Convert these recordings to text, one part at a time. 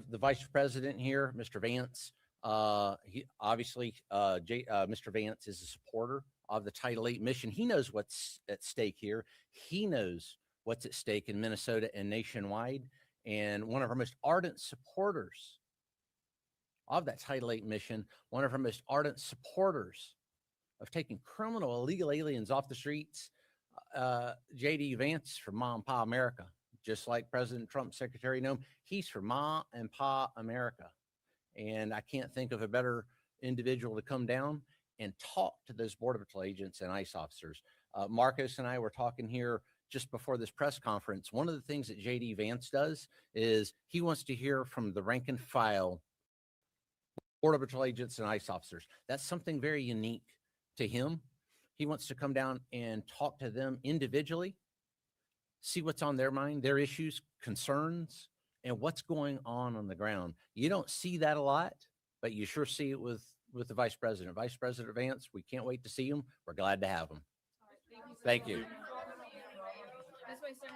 the vice president here, Mr. Vance. He obviously, Mr. Vance is a supporter of the Title VIII mission. He knows what's at stake here. He knows what's at stake in Minnesota and nationwide. And one of our most ardent supporters of that Title VIII mission, one of our most ardent supporters of taking criminal illegal aliens off the streets, J.D. Vance from Ma and Pa America. Just like President Trump's Secretary Noem, he's from Ma and Pa America. And I can't think of a better individual to come down and talk to those Border Patrol agents and ICE officers. Marcos and I were talking here just before this press conference. One of the things that J.D. Vance does is he wants to hear from the rank and file Border Patrol agents and ICE officers. That's something very unique to him. He wants to come down and talk to them individually, see what's on their mind, their issues, concerns, and what's going on the ground. You don't see that a lot, but you sure see it with the Vice President. Vice President Vance, we can't wait to see him. We're glad to have him. Thank you. This way, sir.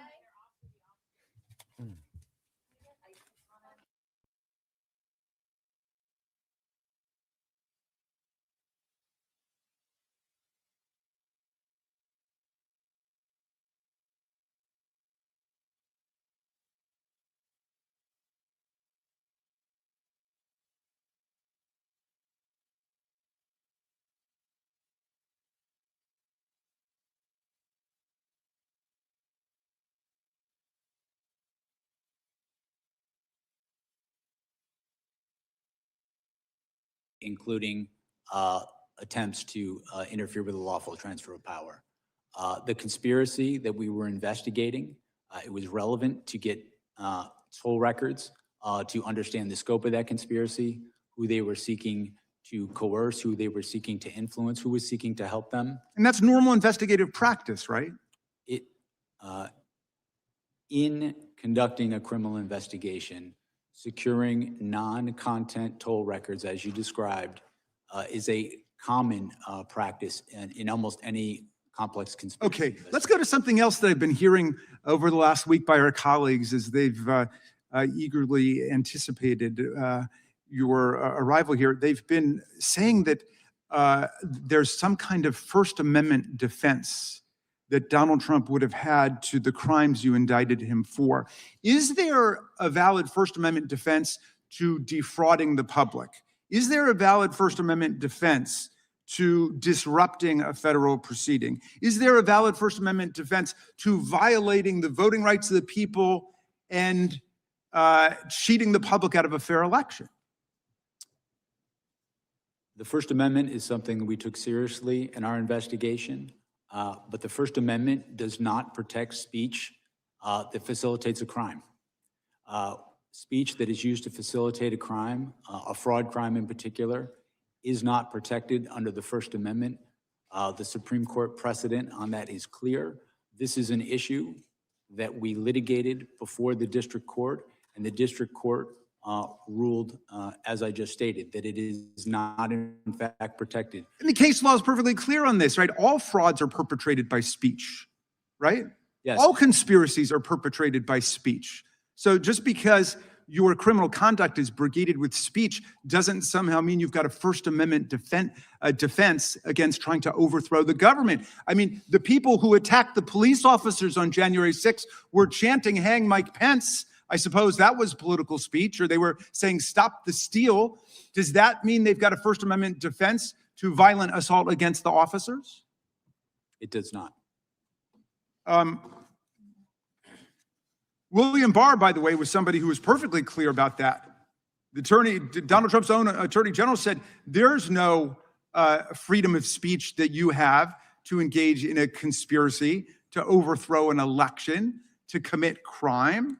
Including attempts to interfere with the lawful transfer of power. The conspiracy that we were investigating, it was relevant to get toll records to understand the scope of that conspiracy, who they were seeking to coerce, who they were seeking to influence, who was seeking to help them. And that's normal investigative practice, right? In conducting a criminal investigation, securing non-content toll records, as you described, is a common practice in almost any complex conspiracy. Okay, let's go to something else that I've been hearing over the last week by our colleagues as they've eagerly anticipated your arrival here. They've been saying that there's some kind of First Amendment defense that Donald Trump would have had to the crimes you indicted him for. Is there a valid First Amendment defense to defrauding the public? Is there a valid First Amendment defense to disrupting a federal proceeding? Is there a valid First Amendment defense to violating the voting rights of the people and cheating the public out of a fair election? The First Amendment is something that we took seriously in our investigation. But the First Amendment does not protect speech that facilitates a crime. Speech that is used to facilitate a crime, a fraud crime in particular, is not protected under the First Amendment. The Supreme Court precedent on that is clear. This is an issue that we litigated before the district court, and the district court ruled, as I just stated, that it is not in fact protected. And the case law is perfectly clear on this, right? All frauds are perpetrated by speech, right? Yes. All conspiracies are perpetrated by speech. So just because your criminal conduct is brigaded with speech doesn't somehow mean you've got a First Amendment defense against trying to overthrow the government. I mean, the people who attacked the police officers on January 6th were chanting, "Hang Mike Pence." I suppose that was political speech, or they were saying, "Stop the steal." Does that mean they've got a First Amendment defense to violent assault against the officers? It does not. William Barr, by the way, was somebody who was perfectly clear about that. Donald Trump's own attorney general said, there's no freedom of speech that you have to engage in a conspiracy, to overthrow an election, to commit crime.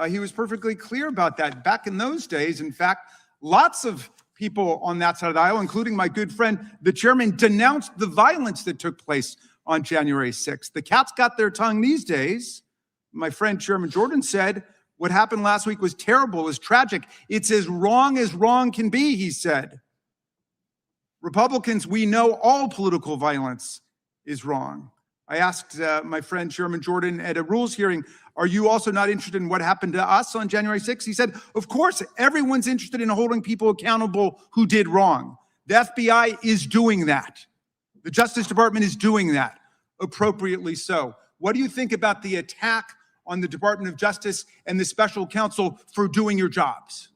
He was perfectly clear about that. Back in those days, in fact, lots of people on that side of the aisle, including my good friend, the chairman, denounced the violence that took place on January 6th. The cat's got their tongue these days. My friend Chairman Jordan said, what happened last week was terrible, was tragic. It's as wrong can be, he said. Republicans, we know all political violence is wrong. I asked my friend Chairman Jordan at a rules hearing are you also not interested in what happened to us on January 6th? He said, of course, everyone's interested in holding people accountable who did wrong. The FBI is doing that. The Justice Department is doing that, appropriately so. What do you think about the attack on the Department of Justice and the special counsel for doing your jobs?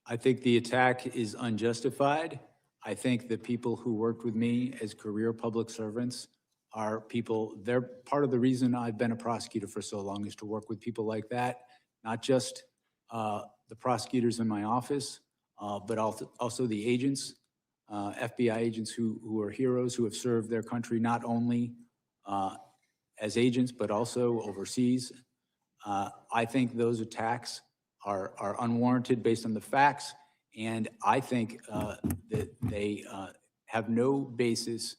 I think the attack is unjustified. I think the people who worked with me as career public servants are people, they're part of the reason I've been a prosecutor for so long is to work with people like that, not just the prosecutors in my office, but also the agents, FBI agents who are heroes, who have served their country not only as agents, but also overseas. I think those attacks are unwarranted based on the facts, and I think that they have no basis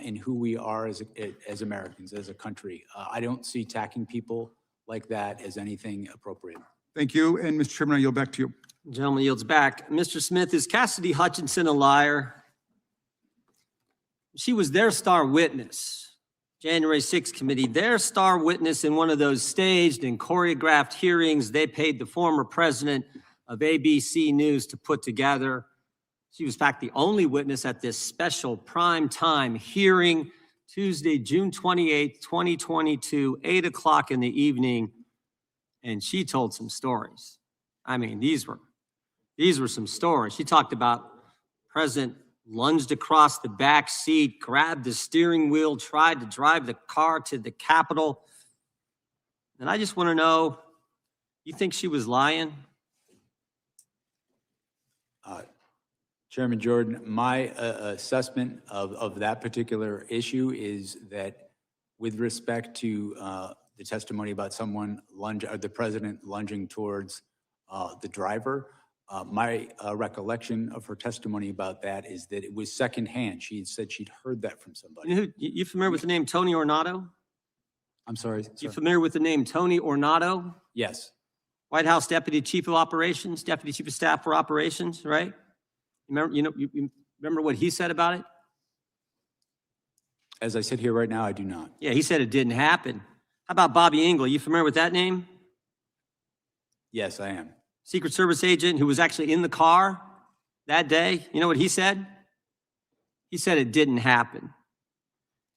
in who we are as Americans, as a country. I don't see attacking people like that as anything appropriate. Thank you. And Mr. Chairman, I yield back to you. Gentleman yields back. Mr. Smith, is Cassidy Hutchinson a liar? She was their star witness. January 6th committee, their star witness in one of those staged and choreographed hearings they paid the former president of ABC News to put together. She was, in fact, the only witness at this special prime time hearing, Tuesday, June 28th, 2022, 8 o'clock in the evening, and she told some stories. I mean, these were some stories. She talked about President lunged across the back seat, grabbed the steering wheel, tried to drive the car to the Capitol. And I just want to know, you think she was lying? Chairman Jordan, my assessment of that particular issue is that with respect to the testimony about the president lunging towards the driver, my recollection of her testimony about that is that it was secondhand. She said she'd heard that from somebody. You familiar with the name Tony Ornato? I'm sorry, You sir? familiar with the name Tony Ornato? Yes, White House Deputy Chief of Operations, Deputy Chief of Staff for Operations, right? You remember what he said about it? as I sit here right now, I do not. Yeah, he said it didn't happen. How about Bobby Engel? You familiar with that name? Yes, I am. Secret Service agent who was actually in the car that day. You know what he said? He said it didn't happen.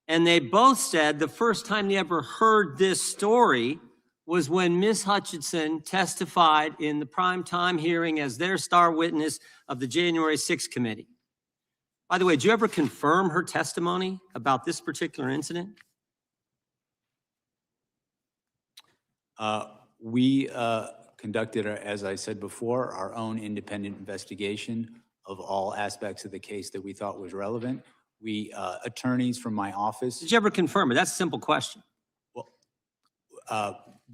And they both said the first time they ever heard this story was when Ms. Hutchinson testified in the primetime hearing as their star witness of the January 6th committee. By the way, did you ever confirm her testimony about this particular incident? We conducted, as I said before, our own independent investigation of all aspects of the case that we thought was relevant. We, attorneys from my office. Did you ever confirm it? That's a simple question. Well,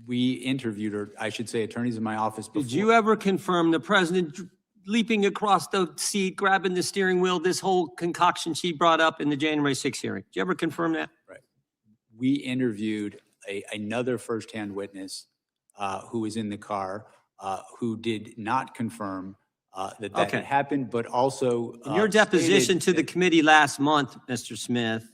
we interviewed, or I should say attorneys in my office before. Did you ever confirm the president leaping across the seat, grabbing the steering wheel, this whole concoction she brought up in the January 6th hearing? Did you ever confirm that? Right. We interviewed another firsthand witness who was in the car who did not confirm that Okay. had happened, but also In your deposition stated to the that- committee last month, Mr. Smith,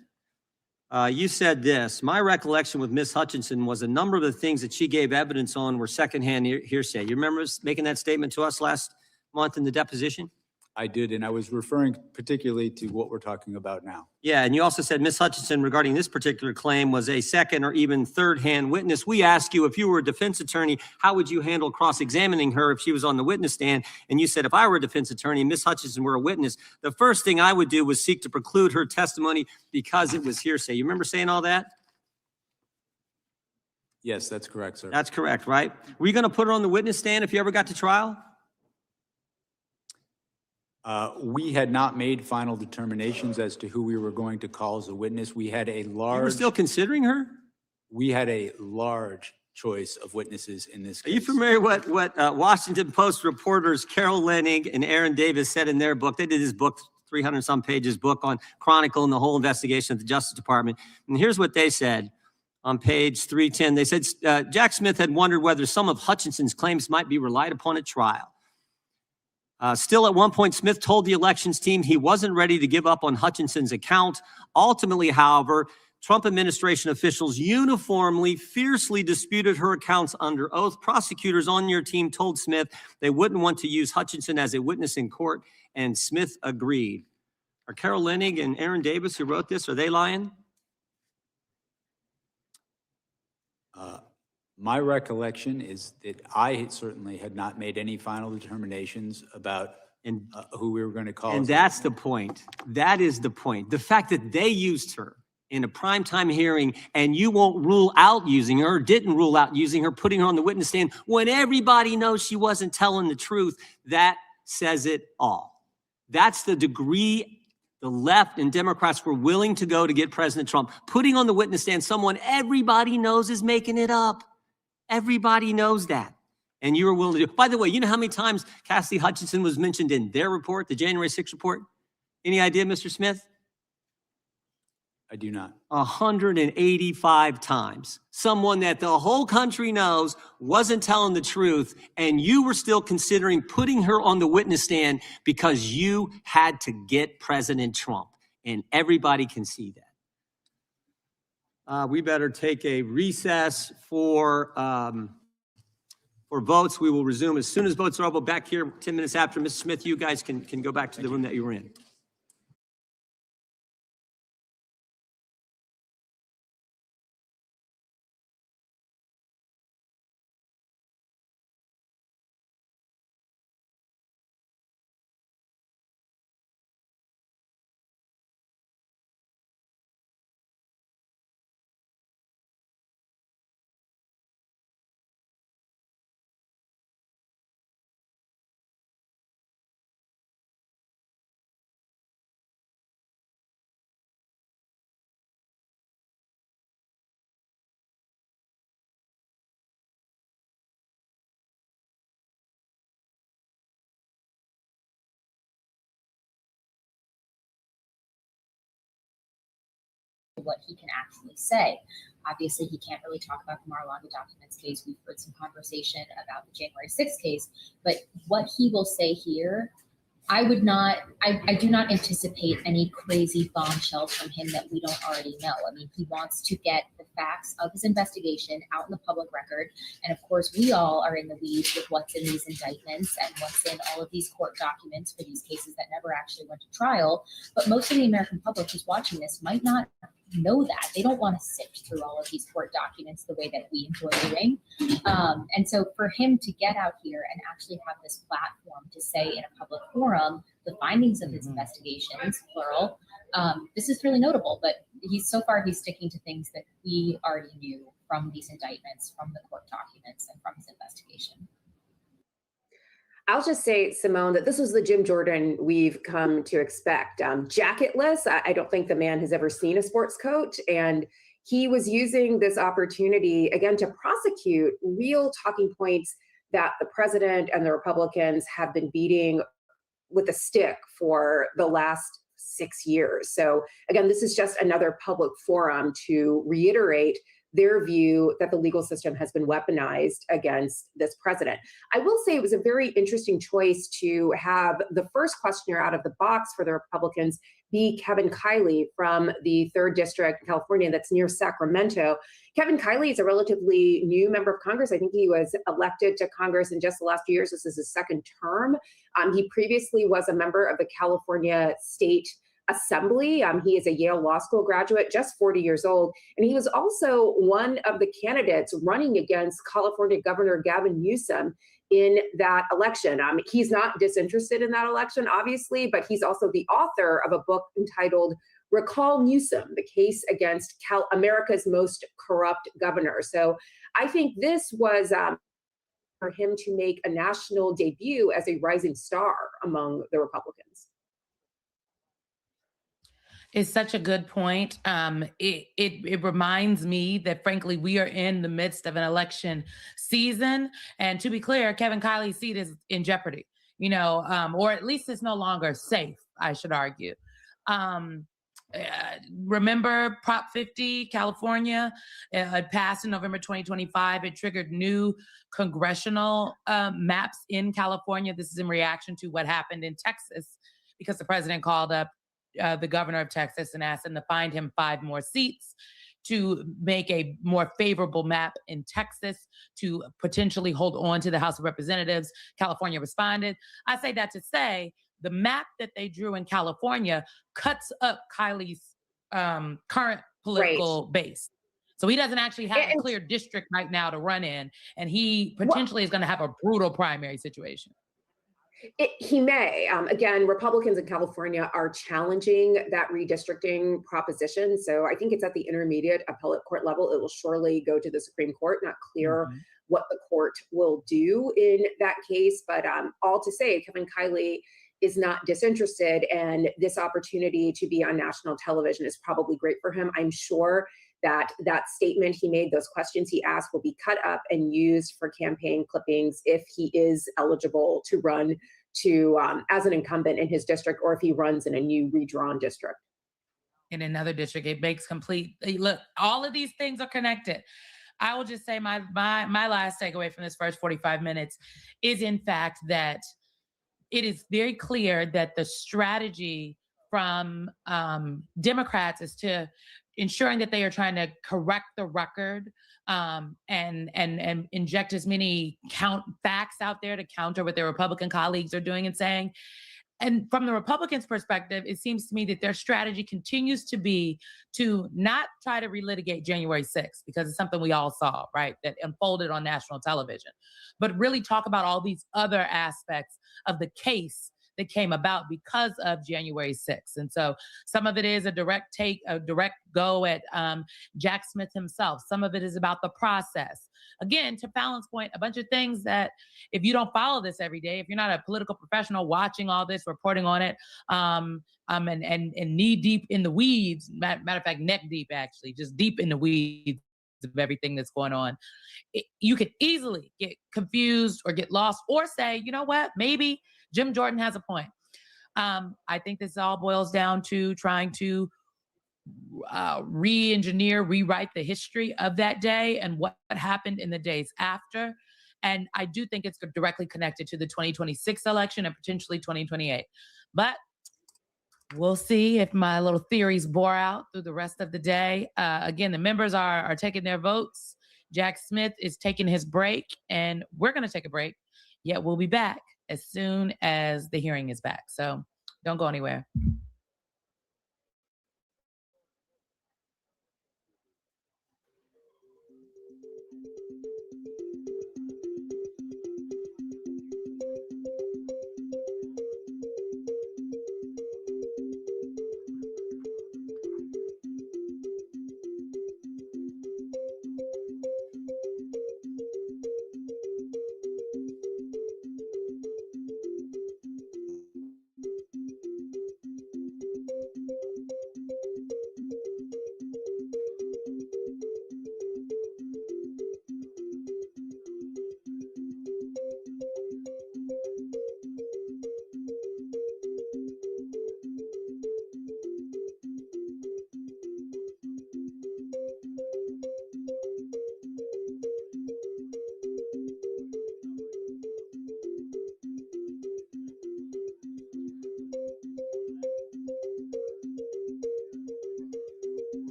you said this: my recollection with Ms. Hutchinson was a number of the things that she gave evidence on were secondhand hearsay. You remember making that statement to us last month in the deposition? I did, and I was referring particularly to what we're talking about now. Yeah, and you also said Ms. Hutchinson regarding this particular claim was a second or even third-hand witness. We asked you, if you were a defense attorney, how would you handle cross-examining her if she was on the witness stand? And you said, if I were a defense attorney and Ms. Hutchinson were a witness, the first thing I would do was seek to preclude her testimony because it was hearsay. You remember saying all that? Yes, that's correct, sir. That's correct, right? Were you going to put her on the witness stand if you ever got to trial? We had not made final determinations as to who we were going to call as a witness. We had a You were large, still considering her? we had a large choice of witnesses in this Are case. you familiar what Washington Post reporters Carol Leonnig and Aaron Davis said in their book? They did this book, 300-some pages book on Chronicle and the whole investigation of the Justice Department. And here's what they said on page 310. They said, Jack Smith had wondered whether some of Hutchinson's claims might be relied upon at trial. Still, at one point, Smith told the elections team he wasn't ready to give up on Hutchinson's account. Ultimately, however, Trump administration officials uniformly, fiercely disputed her accounts under oath. Prosecutors on your team told Smith they wouldn't want to use Hutchinson as a witness in court, and Smith agreed. Are Carol Leonnig and Aaron Davis, who wrote this, are they lying? My recollection is that I certainly had not made any final determinations about who we were going to call. And that's the point. That is the point. The fact that they used her in a primetime hearing and you won't rule out using her, or didn't rule out using her, putting her on the witness stand when everybody knows she wasn't telling the truth, that says it all. That's the degree the left and Democrats were willing to go to get President Trump, putting on the witness stand someone everybody knows is making it up. Everybody knows that. And you were willing to do it. By the way, you know how many times Cassidy Hutchinson was mentioned in their report, the January 6th report? Any idea, Mr. Smith? I do not. 185 times. Someone that the whole country knows wasn't telling the truth, and you were still considering putting her on the witness stand because you had to get President Trump. And everybody can see that. We better take a recess for votes. We will resume as soon as votes are over. Back here 10 minutes after. Mr. Smith, you guys can go back to the room that you were in. What he can actually say. Obviously, he can't really talk about the Mar-a-Lago documents case. We've heard some conversation about the January 6th case, but what he will say here, I do not anticipate any crazy bombshells from him that we don't already know. I mean, he wants to get the facts of his investigation out in the public record. And of course, we all are in the weeds with what's in these indictments and what's in all of these court documents for these cases that never actually went to trial. But most of the American public who's watching this might not know that. They don't want to sift through all of these court documents the way that we enjoy doing. And so for him to get out here and actually have this platform to say in a public forum the findings of his investigations, plural, this is really notable. But he's sticking to things that we already knew from these indictments, from the court documents, and from his investigation. I'll just say, Simone, that this was the Jim Jordan we've come to expect. Jacketless, I don't think the man has ever seen a sports coat. And he was using this opportunity, again, to prosecute real talking points that the president and the Republicans have been beating with a stick for the last 6 years. So again, this is just another public forum to reiterate their view that the legal system has been weaponized against this president. I will say it was a very interesting choice to have the first questioner out of the box for the Republicans be Kevin Kiley from the 3rd District in California that's near Sacramento. Kevin Kiley is a relatively new member of Congress. I think he was elected to Congress in just the last few years. This is his 2nd term. He previously was a member of the California State Assembly. He is a Yale Law School graduate, just 40 years old. And he was also one of the candidates running against California Governor Gavin Newsom in that election. He's not disinterested in that election, obviously, but he's also the author of a book entitled Recall Newsom, the case against America's most corrupt governor. So I think this was for him to make a national debut as a rising star among the Republicans. It's such a good point. It reminds me that, frankly, we are in the midst of an election season. And to be clear, Kevin Kiley's seat is in jeopardy, or at least it's no longer safe, I should argue. Remember Prop 50, California? It had passed in November 2025. It triggered new congressional maps in California. This is in reaction to what happened in Texas because the president called up the governor of Texas and asked him to find him 5 more seats to make a more favorable map in Texas to potentially hold on to the House of Representatives. California responded. I say that to say the map that they drew in California cuts up Kylie's current political base. So he doesn't actually have a clear district right now to run in, and he potentially is going to have a brutal primary situation. He may. Again, Republicans in California are challenging that redistricting proposition. So I think it's at the intermediate appellate court level. It will surely go to the Supreme Court. Not clear what the court will do in that case. But all to say, Kevin Kiley is not disinterested, and this opportunity to be on national television is probably great for him. I'm sure that that statement he made, those questions he asked, will be cut up and used for campaign clippings if he is eligible to run to as an incumbent in his district, or if he runs in a new redrawn district. In another district, it makes complete, look, all of these things are connected. I will just say my last takeaway from this first 45 minutes is, in fact, that it is very clear that the strategy from Democrats is to ensuring that they are trying to correct the record and inject as many facts out there to counter what their Republican colleagues are doing and saying. And from the Republicans' perspective, it seems to me that their strategy continues to be to not try to relitigate January 6th, because it's something we all saw, right, that unfolded on national television, but really talk about all these other aspects of the case that came about because of January 6th. And so some of it is a direct go at Jack Smith himself. Some of it is about the process. Again, to Fallon's point, a bunch of things that if you don't follow this every day, if you're not a political professional watching all this, reporting on it, and knee deep in the weeds, matter of fact, neck deep, actually, just deep in the weeds of everything that's going on, you could easily get confused or get lost or say, you know what, maybe Jim Jordan has a point. I think this all boils down to trying to re-engineer, rewrite the history of that day and what happened in the days after. And I do think it's directly connected to the 2026 election and potentially 2028. But we'll see if my little theories bore out through the rest of the day. Again, the members are taking their votes. Jack Smith is taking his break, and we're going to take a break. Yet we'll be back as soon as the hearing is back. So don't go anywhere.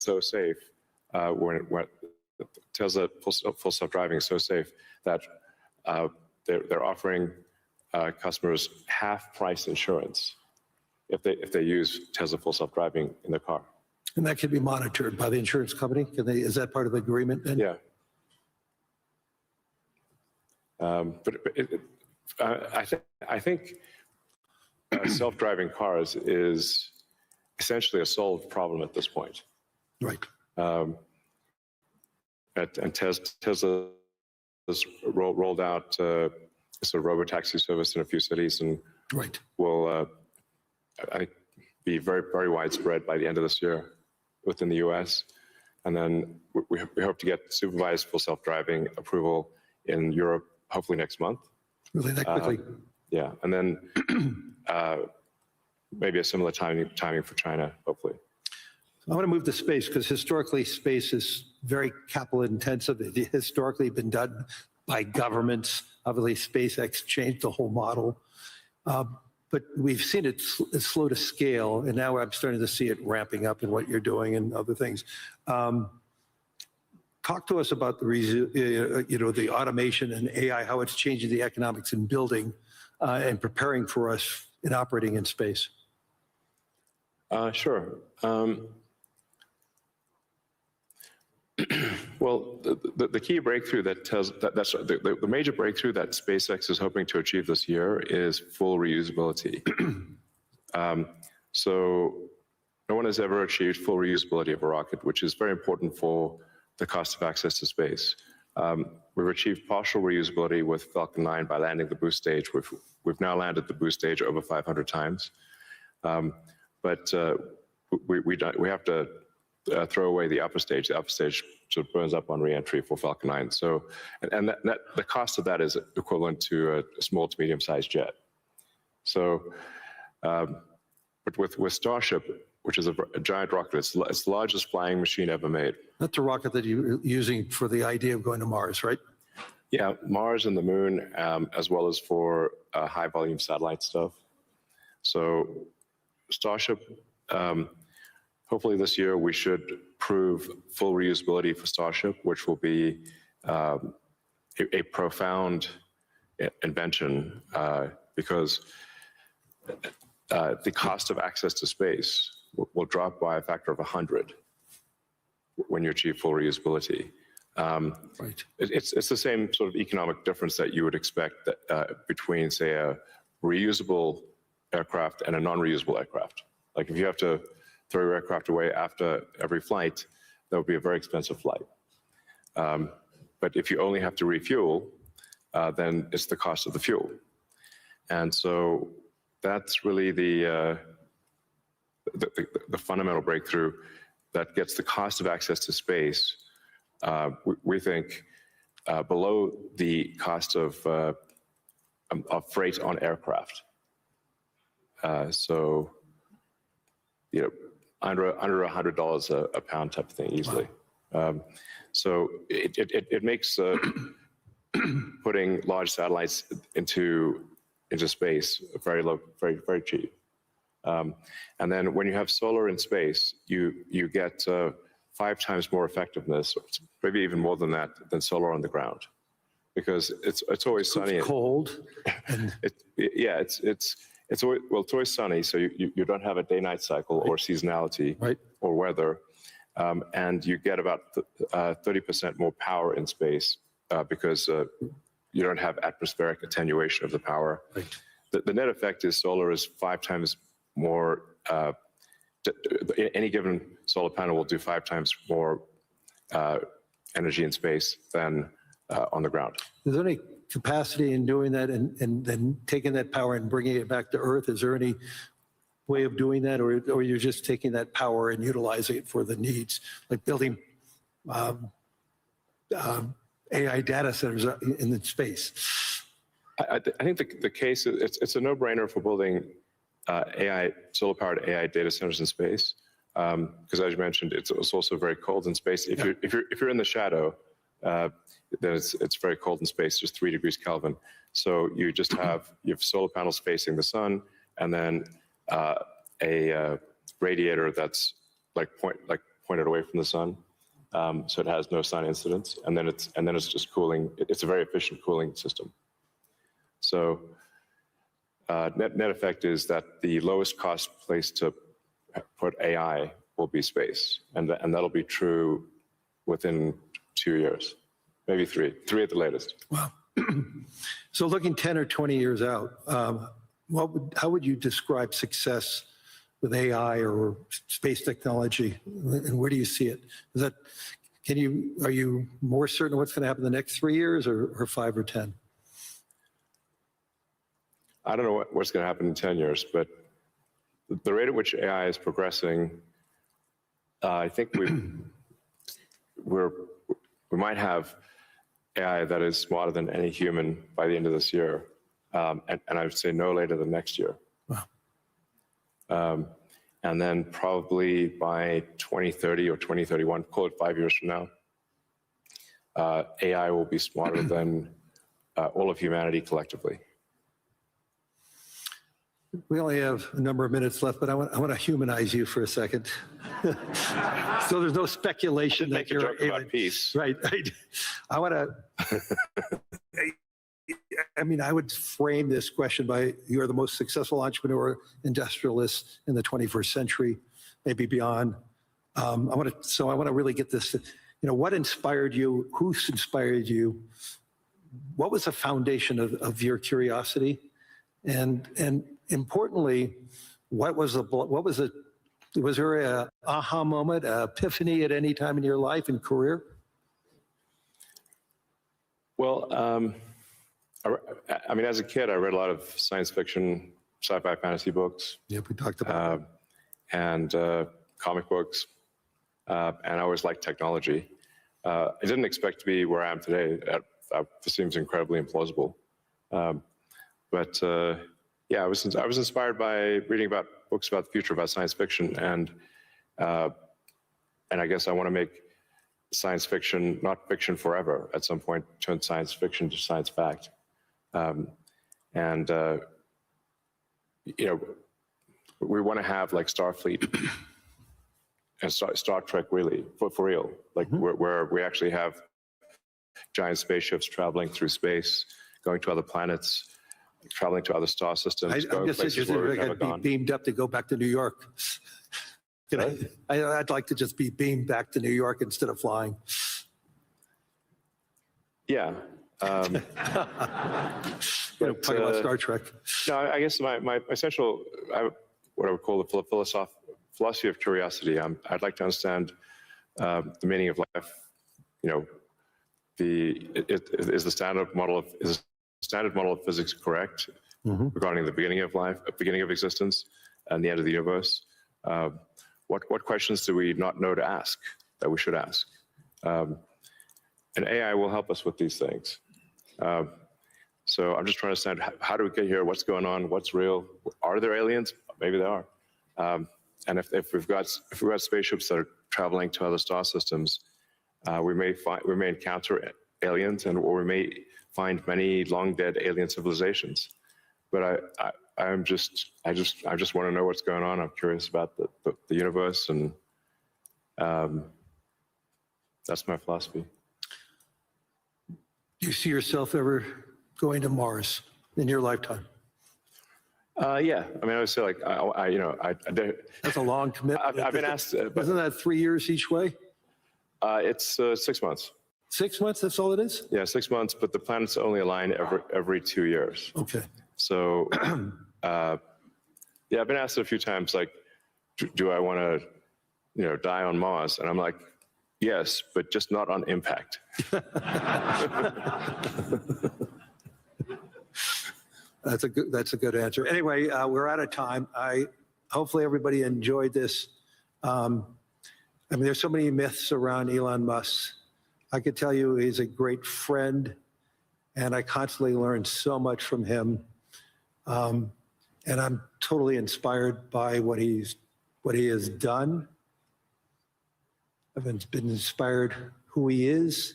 So safe when it tells that full self-driving is so safe that they're offering customers half price insurance if they use Tesla Full Self-Driving in their car. And that can be monitored by the insurance company? Is that part of the agreement then? Yeah. I think self-driving cars is essentially a solved problem at this point. Right. And Tesla has rolled out sort of robotaxi service in a few cities, and Right. will be very, very widespread by the end of this year within the US. And then we hope to get supervised full self-driving approval in Europe, hopefully next month. Really that quickly? Yeah, and then maybe a similar timing for China, hopefully. I want to move to space because historically space is very capital intensive. It historically been done by governments. Obviously, SpaceX changed the whole model. But we've seen it slow to scale, and now I'm starting to see it ramping up in what you're doing and other things. Talk to us about the automation and AI, how it's changing the economics in building and preparing for us in operating in space. Sure. Well, the key breakthrough the major breakthrough that SpaceX is hoping to achieve this year is full reusability. So no one has ever achieved full reusability of a rocket, which is very important for the cost of access to space. We've achieved partial reusability with Falcon 9 by landing the boost stage. We've now landed the boost stage over 500 times. But we have to throw away the upper stage. The upper stage sort of burns up on reentry for Falcon 9. So, and the cost of that is equivalent to a small to medium-sized jet. So, but with Starship, which is a giant rocket, it's the largest flying machine ever made. That's a rocket that you're using for the idea of going to Mars, right? Yeah, Mars and the Moon, as well as for high-volume satellite stuff. So, Starship. Hopefully this year we should prove full reusability for Starship, which will be a profound invention because the cost of access to space will drop by a factor of 100 when you achieve full reusability. Right. It's the same sort of economic difference that you would expect between, say, a reusable aircraft and a non-reusable aircraft. Like if you have to throw your aircraft away after every flight, that would be a very expensive flight. But if you only have to refuel, then it's the cost of the fuel. And so that's really the fundamental breakthrough that gets the cost of access to space, we think, below the cost of freight on aircraft. So, you know, under $100 a pound type of thing easily. So it makes putting large satellites into space very low, very cheap. And then when you have solar in space, you get 5 times more effectiveness, maybe even more than that, than solar on the ground, because it's always sunny. It's cold. It's always sunny, so you don't have a day-night cycle or seasonality or weather, and you get about 30% more power in space because you don't have atmospheric attenuation of the power. Right. The net effect is solar is 5 times more. Any given solar panel will do 5 times more energy in space than on the ground. Is there any capacity in doing that and then taking that power and bringing it back to Earth? Is there any way of doing that, or you're just taking that power and utilizing it for the needs, like building AI data centers in the space? I think the case, it's a no-brainer for building solar-powered AI data centers in space, because as you mentioned, it's also very cold in space. If you're in the shadow, then it's very cold in space, just 3 degrees Kelvin. So you just have solar panels facing the sun, and then a radiator that's pointed away from the sun, so it has no sun incidence, and then it's just cooling. It's a very efficient cooling system. So net effect is that the lowest cost place to put AI will be space. And that'll be true within 2 years, maybe three at the latest. Wow. So looking 10 or 20 years out, how would you describe success with AI or space technology, and where do you see it? Is that, are you more certain what's going to happen in the next 3 years or 5 or 10? I don't know what's going to happen in 10 years, but the rate at which AI is progressing, I think we might have AI that is smarter than any human by the end of this year, and I would say no later than next year. Wow. And then probably by 2030 or 2031, call it 5 years from now, AI will be smarter than all of humanity collectively. We only have a number of minutes left, but I want to humanize you for a second. So there's no speculation that you're about peace. Right. I want to, I mean, I would frame this question by, you're the most successful entrepreneur, industrialist in the 21st century, maybe beyond. I want to really get this, what inspired you? Who's inspired you? What was the foundation of your curiosity? And importantly, was there a aha moment, a epiphany at any time in your life and career? Well, I mean, as a kid, I read a lot of science fiction, sci-fi, fantasy books. Yeah, we talked about and comic books, and I always liked technology. I didn't expect to be where I am today. This seems incredibly implausible. But yeah, I was inspired by reading about books about the future, about science fiction, and I guess I want to make science fiction not fiction forever. At some point, turn science fiction to science fact, we want to have like Starfleet and Star Trek, really for real, like where we actually have giant spaceships traveling through space, going to other planets, traveling to other star systems. I'm just interested if I could be beamed up to go back to New York. I'd like to just be beamed back to New York instead of flying. Yeah. Talking about Star Trek. No, I guess my essential, what I would call the philosophy of curiosity. I'd like to understand the meaning of life. Is the standard model of physics correct regarding the beginning of life, beginning of existence, and the end of the universe? What questions do we not know to ask that we should ask? And AI will help us with these things. So I'm just trying to understand, how do we get here? What's going on? What's real? Are there aliens? Maybe there are. And if we've got spaceships that are traveling to other star systems, we may encounter aliens, or we may find many long dead alien civilizations. But I just want to know what's going on. I'm curious about the universe, and that's my philosophy. Do you see yourself ever going to Mars in your lifetime? Yeah, I mean, I would say like That's a long commitment. I've been asked. Isn't that 3 years each way? It's 6 months. 6 months, that's all it is? Yeah, 6 months, but the planets only align every 2 years. Okay. So, yeah, I've been asked a few times, like, do I want to, die on Mars? And I'm like, yes, but just not on impact. That's a good answer. Anyway, we're out of time. Hopefully everybody enjoyed this. I mean, there's so many myths around Elon Musk. I could tell you he's a great friend, and I constantly learn so much from him. And I'm totally inspired by what he has done. I've been inspired who he is,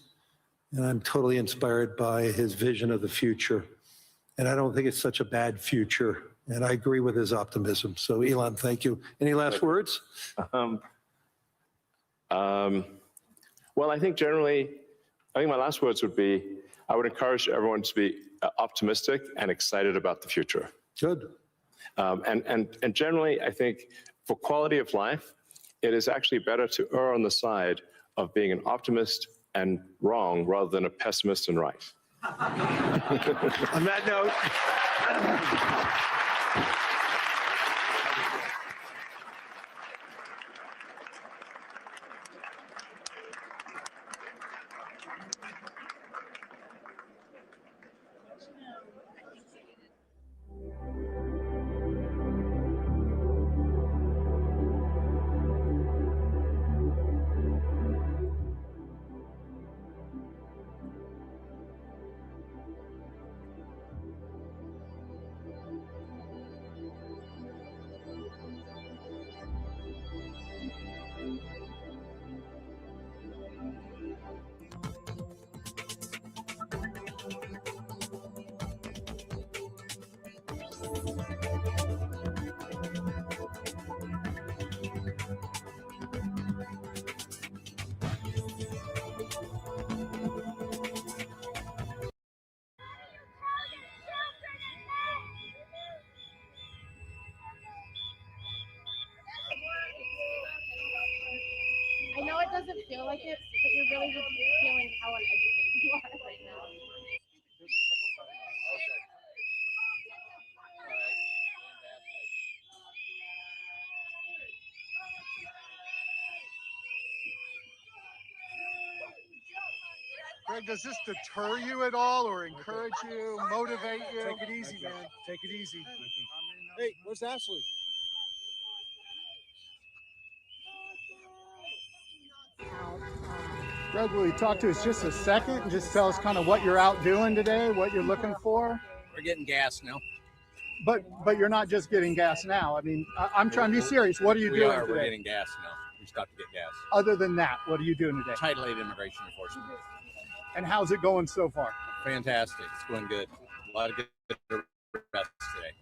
and I'm totally inspired by his vision of the future. And I don't think it's such a bad future. And I agree with his optimism. So Elon, thank you. Any last words? Well, I think my last words would be, I would encourage everyone to be optimistic and excited about the future. Good. And generally, I think for quality of life, it is actually better to err on the side of being an optimist and wrong rather than a pessimist and right. On that note, I know it doesn't feel like it, but you're really just feeling how uneducated you are right now. Greg, does this deter you at all or encourage you, motivate you? Take it easy, man. Take it easy. Hey, where's Ashley? Greg, will you talk to us just a second and just tell us kind of what you're out doing today, what you're looking for? We're getting gas now. But you're not just getting gas now. I mean, I'm trying to be serious. What are you doing We're today? getting gas now. We stopped to get gas. Other than that, what are you doing today? Title 8 immigration enforcement. And how's it going so far? Fantastic. It's going good. A lot of good arrests today.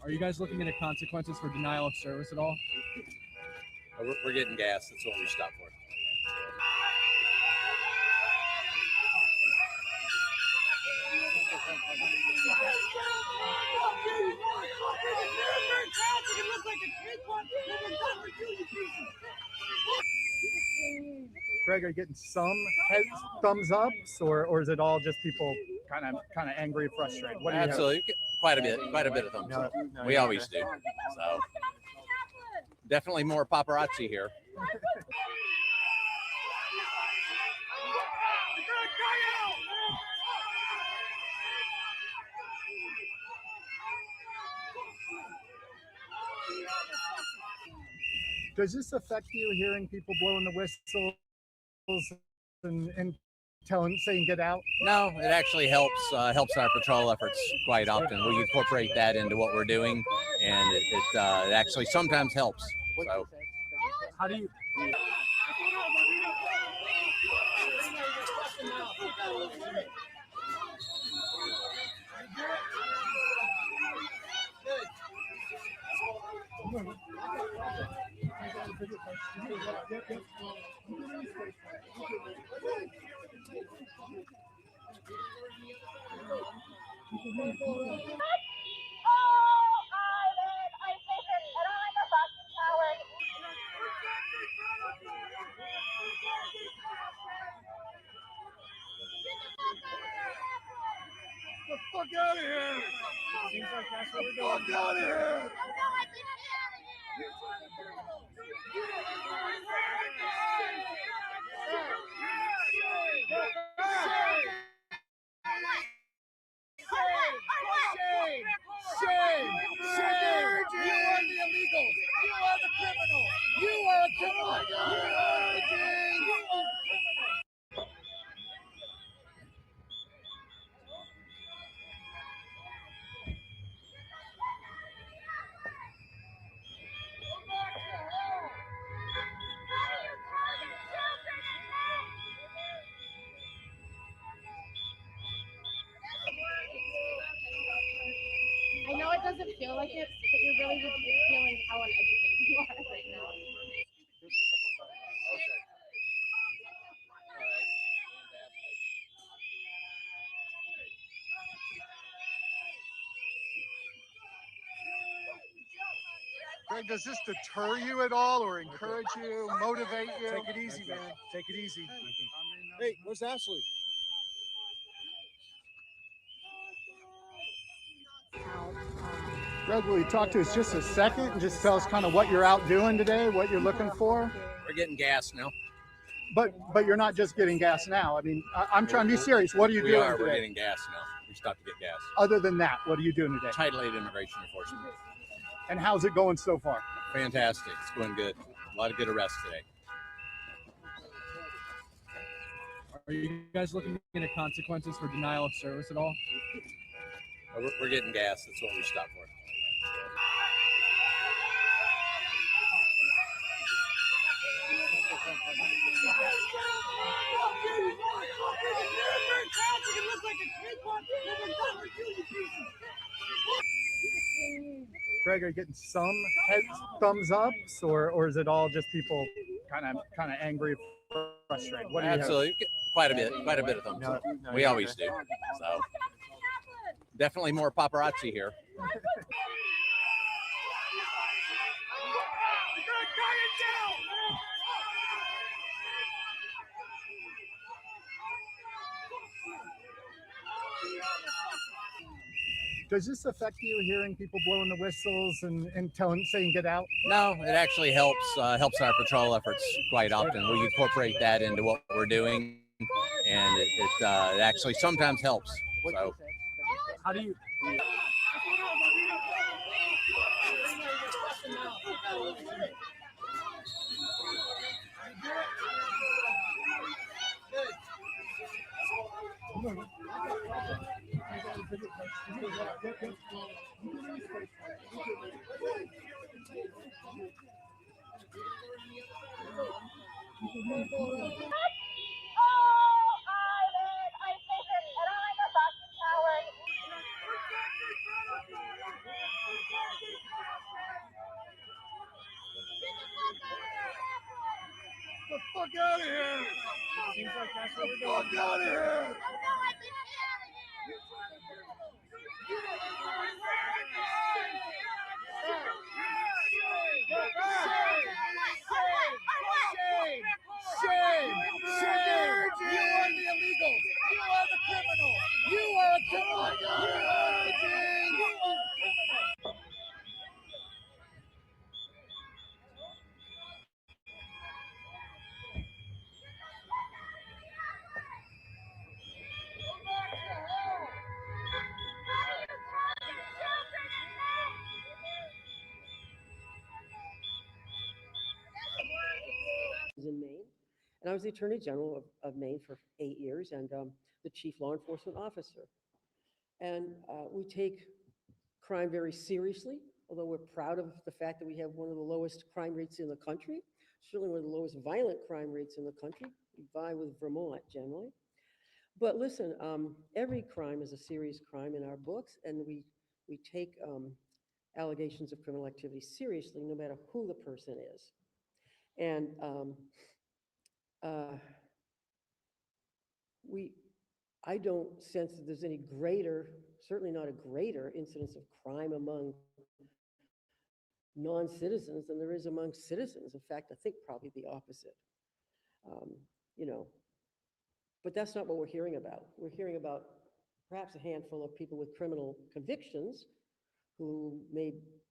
Are you guys looking into consequences for denial of service at all? We're getting gas. That's what we stopped for. Greg, are you getting some thumbs ups, or is it all just people kind of angry and frustrated? What do you have? Absolutely. Quite a bit of thumbs up. We always do. So definitely more paparazzi here. Does this affect you, hearing people blowing the whistles and saying get out? No, it actually helps helps our patrol efforts quite often. We incorporate that into what we're doing, and it actually sometimes helps. So How do you? The fuck out of here! Seems like that's what we're doing. Fuck out of here! Shame! You are the illegal! You are the criminal! You are a criminal! You are a criminal! I know it doesn't feel like it, but you're really just feeling how uneducated you are right now. Greg, does this deter you at all or encourage you, motivate you? Take it easy, man. Take it easy. Hey, where's Ashley? Greg, will you talk to us just a second and just tell us kind of what you're out doing today, what you're looking for? We're getting gas now. But you're not just getting gas now. I mean, I'm trying to be serious. What are you doing We're today? getting gas now. We stopped to get gas. Other than that, what are you doing today? Title 8 immigration enforcement. And how's it going so far? Fantastic. It's going good. A lot of good arrests today. Are you guys looking into consequences for denial of service at all? We're getting gas. That's what we stopped for. Greg, are you getting some thumbs ups, or is it all just people kind of angry, frustrated? What do you have? Absolutely. Quite a bit of thumbs up. We always do. So definitely more paparazzi here. Does this affect you, hearing people blowing the whistles and saying get out? No, it actually helps our patrol efforts quite often. We incorporate that into what we're doing, and it actually sometimes helps. So How do you? The fuck out of here! Seems like that's what we're doing. Fuck out of here! Shame! Shame! You are the illegal! You are the criminal! You are a criminal! You are the gang! You are a criminal! In Maine, and I was the Attorney General of Maine for 8 years and the Chief Law Enforcement Officer. And we take crime very seriously, although we're proud of the fact that we have one of the lowest crime rates in the country, certainly one of the lowest violent crime rates in the country. We vie with Vermont generally. But listen, every crime is a serious crime in our books, and we take allegations of criminal activity seriously, no matter who the person is. And I don't sense that there's any greater, certainly not a greater incidence of crime among non-citizens than there is among citizens. In fact, I think probably the opposite. You know, but that's not what we're hearing about. We're hearing about perhaps a handful of people with criminal convictions who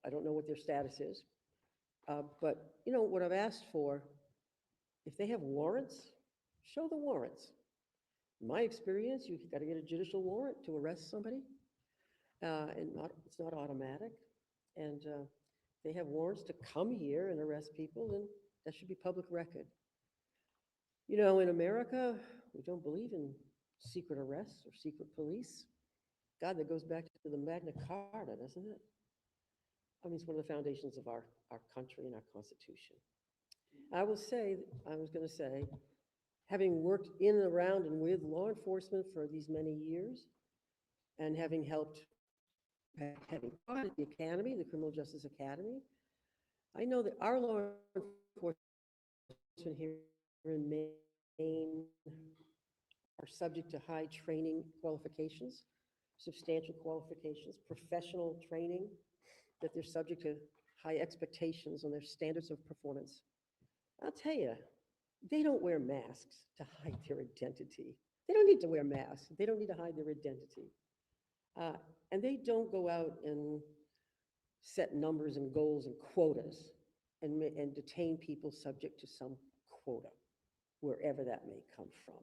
I don't know what their status is. But you know what I've asked for, if they have warrants, show the warrants. In my experience, you've got to get a judicial warrant to arrest somebody, and it's not automatic. And if they have warrants to come here and arrest people, then that should be public record. You know, in America, we don't believe in secret arrests or secret police. God, that goes back to the Magna Carta, doesn't it? I mean, it's one of the foundations of our country and our Constitution. I was going to say, having worked in and around and with law enforcement for these many years, and having taught at the Academy, the Criminal Justice Academy, I know that our law enforcement here in Maine are subject to high training qualifications, substantial qualifications, professional training, that they're subject to high expectations on their standards of performance. I'll tell you, they don't wear masks to hide their identity. They don't need to wear masks. They don't need to hide their identity. And they don't go out and set numbers and goals and quotas and detain people subject to some quota, wherever that may come from.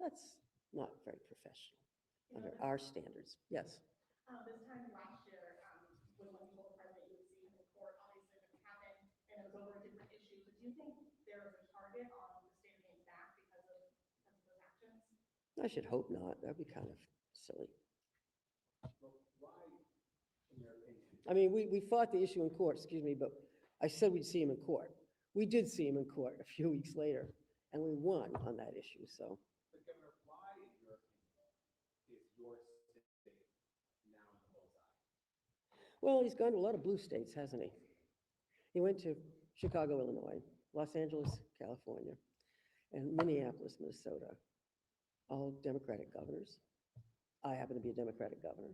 That's not very professional under our standards. Yes. This time last year, when you told the president you would see him in court, obviously it didn't happen, and it was over a different issue. But do you think there is a target on the state of Maine's back because of those actions? I should hope not. That'd be kind of silly. I mean, we fought the issue in court, excuse me, but I said we'd see him in court. We did see him in court a few weeks later, and we won on that issue, so. But Governor, why, in your opinion, is your state now in the bullseye? Well, he's gone to a lot of blue states, hasn't he? He went to Chicago, Illinois, Los Angeles, California, and Minneapolis, Minnesota, all Democratic governors. I happen to be a Democratic governor.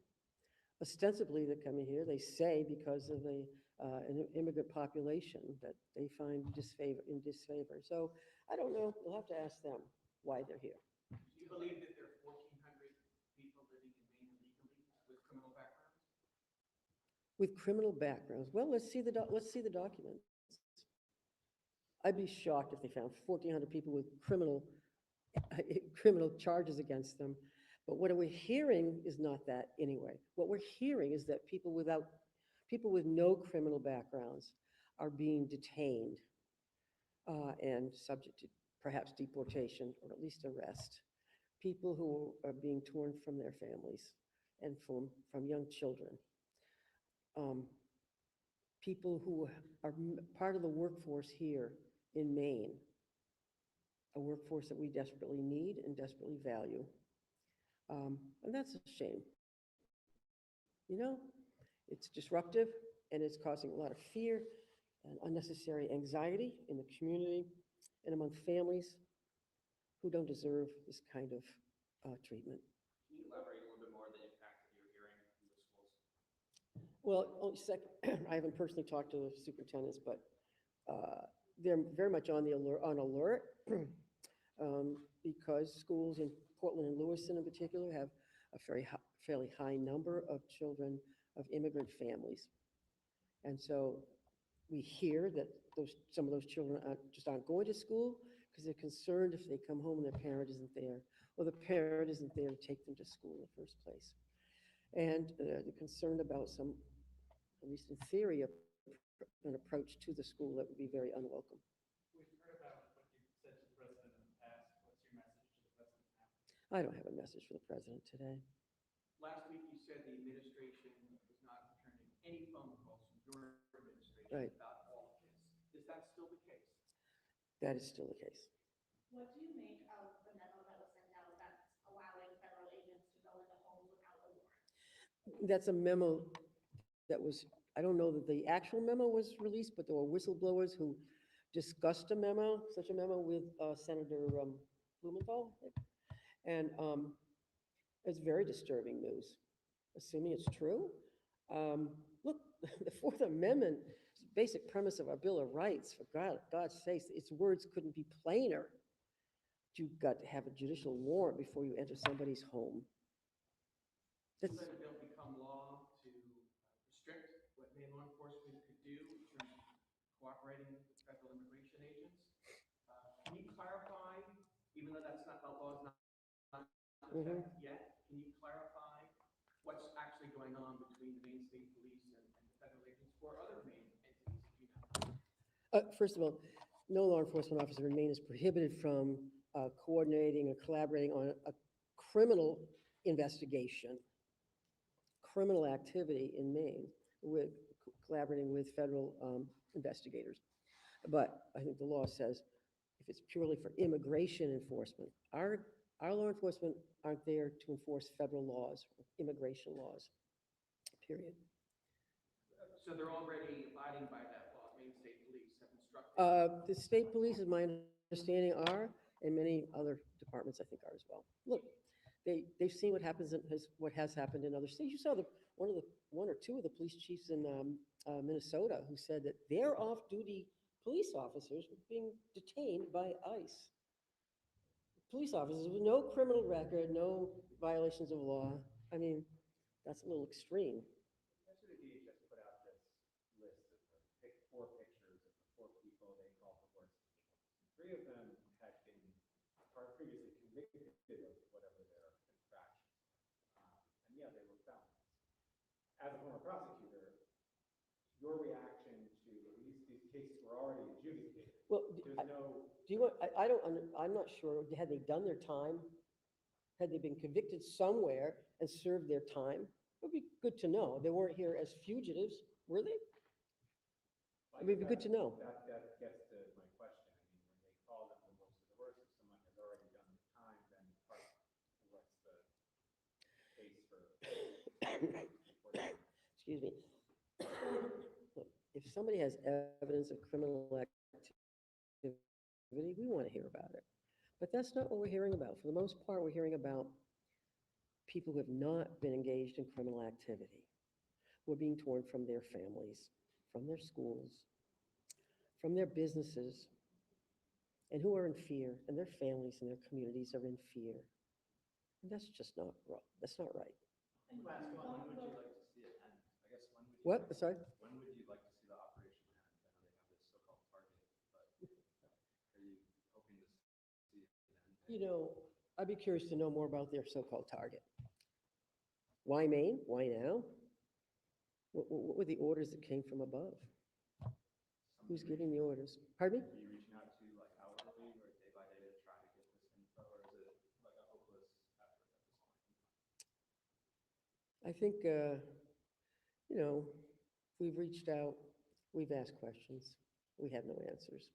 Ostensibly, they're coming here, they say, because of an immigrant population that they find in disfavor. So I don't know. We'll have to ask them why they're here. Do you believe that there are 1,400 people living in Maine illegally with criminal backgrounds? With criminal backgrounds. Well, let's see the documents. I'd be shocked if they found 1,400 people with criminal charges against them. But what we're hearing is not that anyway. What we're hearing is that people with no criminal backgrounds are being detained and subject to perhaps deportation or at least arrest. People who are being torn from their families and from young children. People who are part of the workforce here in Maine, a workforce that we desperately need and desperately value. And that's a shame. You know, it's disruptive and it's causing a lot of fear and unnecessary anxiety in the community and among families who don't deserve this kind of treatment. Can you elaborate a little bit more on the impact that you're hearing from the schools? Well, I haven't personally talked to the superintendents, but they're very much on alert because schools in Portland and Lewiston in particular have a fairly high number of children of immigrant families. And so we hear that some of those children aren't going to school because they're concerned if they come home and their parent isn't there, or the parent isn't there to take them to school in the first place. And they're concerned about some, at least in theory, an approach to the school that would be very unwelcome. We've heard about what you said to the president in the past. What's your message to the president now? I don't have a message for the president today. Last week, you said the administration was not returning any phone calls from your administration Right. about all of this. Is that still the case? That is still the case. What do you make of the memo that was sent out that's allowing federal agents to go into homes without a warrant? That's a memo that was, I don't know that the actual memo was released, but there were whistleblowers who discussed such a memo with Senator Blumenthal. And it's very disturbing news, assuming it's true. Look, the Fourth Amendment, basic premise of our Bill of Rights, for God's sakes, its words couldn't be plainer. You've got to have a judicial warrant before you enter somebody's home. Will the bill become law to restrict what Maine law enforcement could do in terms of cooperating with federal immigration agents? Can you clarify, even though that's not, the law is not in effect yet, can you clarify what's actually going on between the Maine State Police and the federal agents or other Maine entities, you know? First of all, no law enforcement officer in Maine is prohibited from coordinating or collaborating on a criminal investigation, criminal activity in Maine, with collaborating with federal investigators. But I think the law says if it's purely for immigration enforcement, our law enforcement aren't there to enforce federal laws, immigration laws, period. So they're already abiding by that law. Maine State Police have instructed. The state police, as my understanding, are, and many other departments, I think, are as well. Look, they've seen what happens what has happened in other states. You saw one or two of the police chiefs in Minnesota who said that their off-duty police officers were being detained by ICE. Police officers with no criminal record, no violations of law. I mean, that's a little extreme. Actually, the DHS put out this list of the 4 pictures of the 4 people they call for worst. 3 of them had been previously convicted of whatever their infractions. And yeah, they were felons. As a former prosecutor, your reaction to these cases were already adjudicated. Well, There's no. do you want, I'm not sure, had they done their time? Had they been convicted somewhere and served their time? It would be good to know. They weren't here as fugitives, were they? It would be good to know. That gets to my question. I mean, when they call them the worst of the worst, if someone has already done the time, then what's the case for? Excuse me. Look, if somebody has evidence of criminal activity, we want to hear about it. But that's not what we're hearing about. For the most part, we're hearing about people who have not been engaged in criminal activity, who are being torn from their families, from their schools, from their businesses, and who are in fear, and their families and their communities are in fear. And that's just not right. That's not right. Last one, when would you like to see it end? I guess when would you? What? Sorry? When would you like to see the operation end? I know they have this so-called target, but are you hoping to see it end? You know, I'd be curious to know more about their so-called target. Why Maine? Why now? What were the orders that came from above? Who's giving the orders? Pardon me? Are you reaching out to like hourly or day by day to try to get this info, or is it like a hopeless effort at this point? I think, you know, we've reached out, we've asked questions. We have no answers.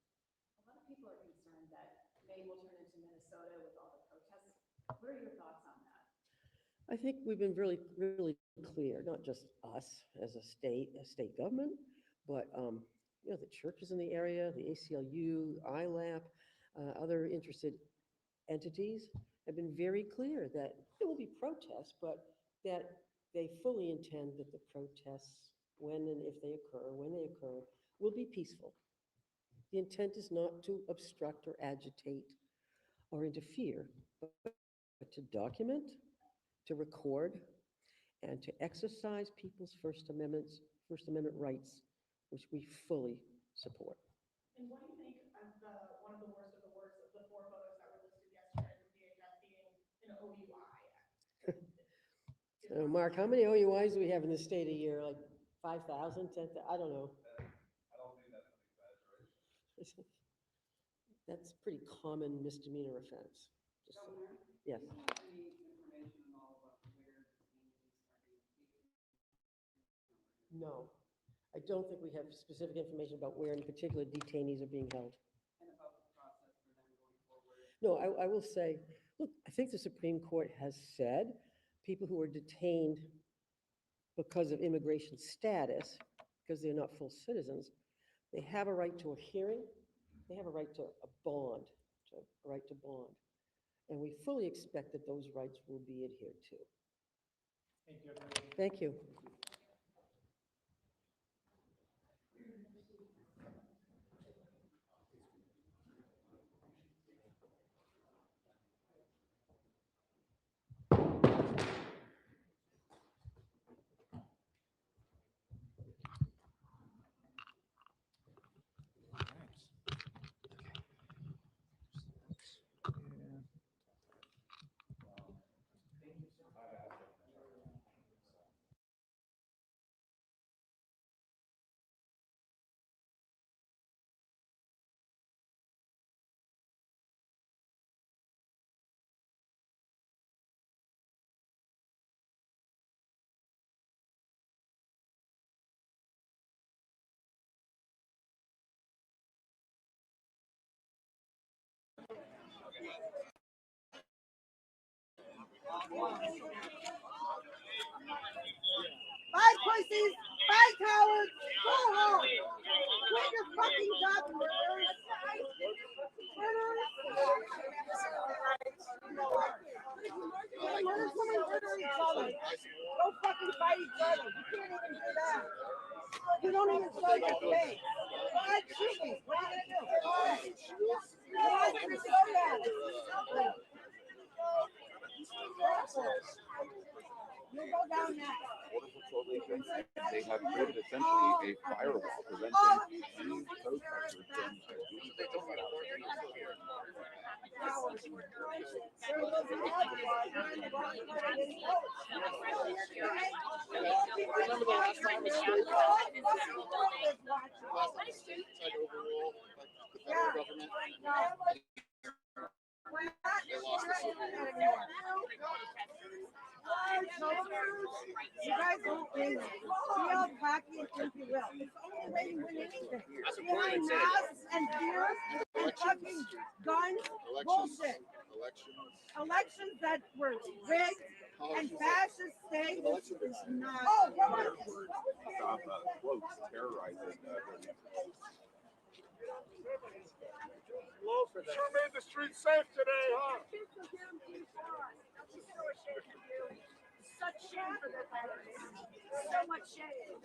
A lot of people are concerned that Maine will turn into Minnesota with all the protests. What are your thoughts on that? I think we've been really, really clear, not just us as a state government, but, you know, the churches in the area, the ACLU, ILAP, other interested entities have been very clear that there will be protests, but that they fully intend that the protests, when and if they occur, will be peaceful. The intent is not to obstruct or agitate or interfere, but to document, to record, and to exercise people's First Amendment rights, which we fully support. And what do you think of one of the worst of the worst of the 4 photos that were listed yesterday from DHS being an OUI? Mark, how many OUIs do we have in this state a year? Like 5,000, 10,000? I don't know. I don't think that's an exaggeration. That's a pretty common misdemeanor offense. Just so- Yes. No, I don't think we have specific information about where in particular detainees are being held. No, I will say, look, I think the Supreme Court has said people who are detained because of immigration status, because they're not full citizens, they have a right to a hearing, they have a right to a bond, And we fully expect that those rights will be adhered to. Thank you, everyone. Thank you. Bye, pussies. Bye, cowards. Go home. Quit your fucking job, murderers. Murderers. each other. Go fucking fight each other. You can't even do that. You don't even show your face. Go ahead, shoot me. What are you gonna do? Go ahead. Go ahead, you show that. You go down next. They have created essentially a firewall preventing any protesters from Remember the last time we started? The federal government. They lost the civil war. You guys don't win. Be all cocky and think you will. It's the only way you win anything. Behind masks and fears and fucking guns, bullshit. Elections that were rigged and fascist states is not. Stop quotes terrorizing Sure made the streets safe today, huh? Such shame for their parents. So much shame.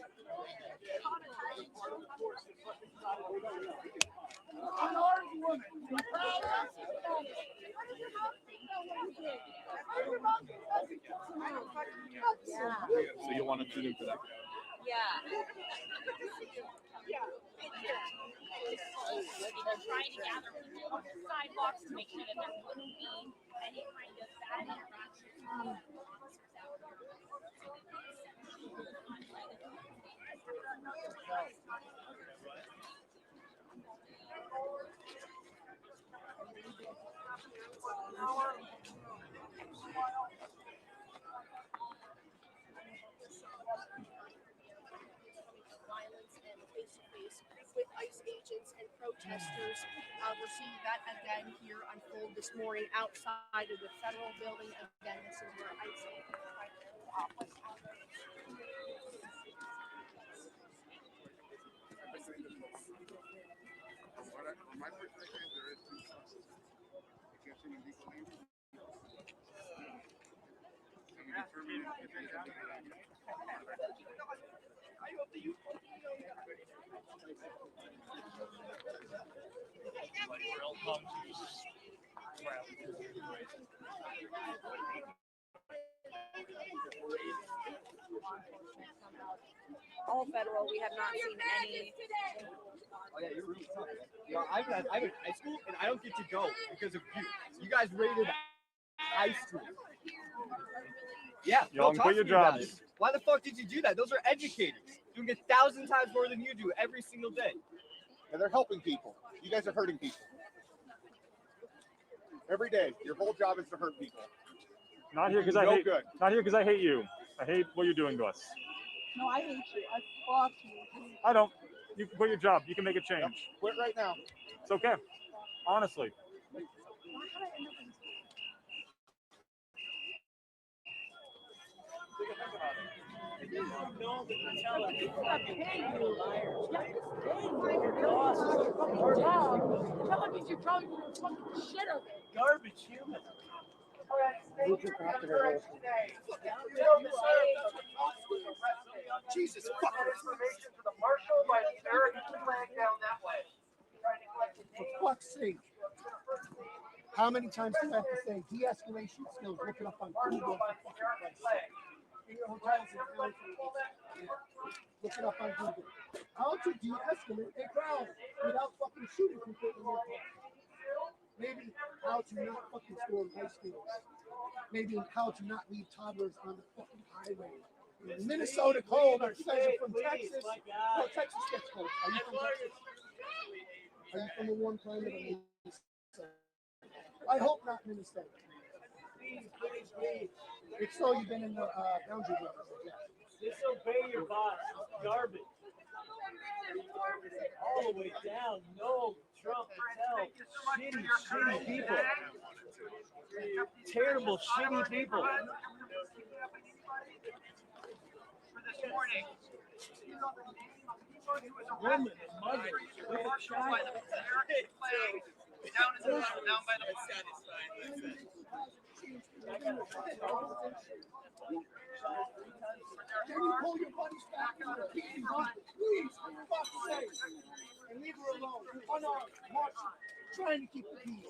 So you want to tune in for that? Trying to gather people on the sidewalks to make sure that there wouldn't be any kind of bad interaction. Violence and face-to-face with ICE agents and protesters. We're seeing that again here unfold this morning outside of the federal building. Again, this is where ICE agents are in the office. From my perspective, there is two sources. If you have seen illegal aliens, and we determine if they have All federal. We have not seen any. Oh yeah, you're really tough, man. You know, I'm in high school and I don't get to go because of you. You guys raided high school. Yeah, Y'all talk quit to your me about jobs. it. Why the fuck did you do that? Those are educators doing 1,000 times more than you do every single day. and they're helping people. You guys are hurting people. Every day, your whole job is to hurt people. Not here because I No hate. good. Not here because I hate you. I hate what you're doing to us. No, I hate you. I fuck you. I don't. You can quit your job. You can make a change. Quit right now. It's okay. Honestly. Garbage human. Jesus fuck. Information to the marshal by the American flag down that way. For fuck's sake. How many times do I have to say de-escalation skills? Look it up on Google. In your hotels and look it up on Google. How to de-escalate a crowd without fucking shooting people in your car. Maybe how to not fucking score high schools. Maybe how to not leave toddlers on the fucking highway. In Minnesota cold. You guys are from Texas. No, Texas gets cold. Are you from Texas? Are you from a warm climate? I hope not Minnesota. It's so you've been in the boundary waters. Disobey your boss. Garbage. All the way down. No Trump hell. Shitty people. Terrible, shitty people. Women and mothers with a child. Down by the Can you pull your buddies back in the meeting, huh? Please, for fuck's sake. And leave her alone. Unarmed, marching, trying to keep the peace.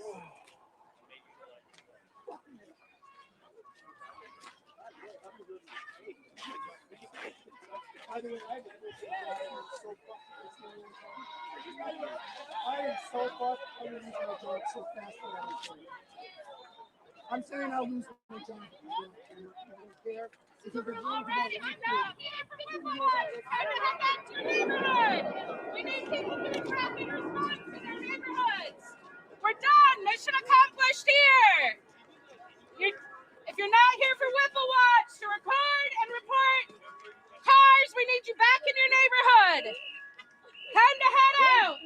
By the way, I am so fucked. I'm gonna lose my job so fast that I'm saying I'll lose my job. I don't care. Because the rules about We need people to track and respond to their neighborhoods. We're done. Mission accomplished here. If you're not here for Whipple Watch to record and report cars, we need you back in your neighborhood. Time to head out.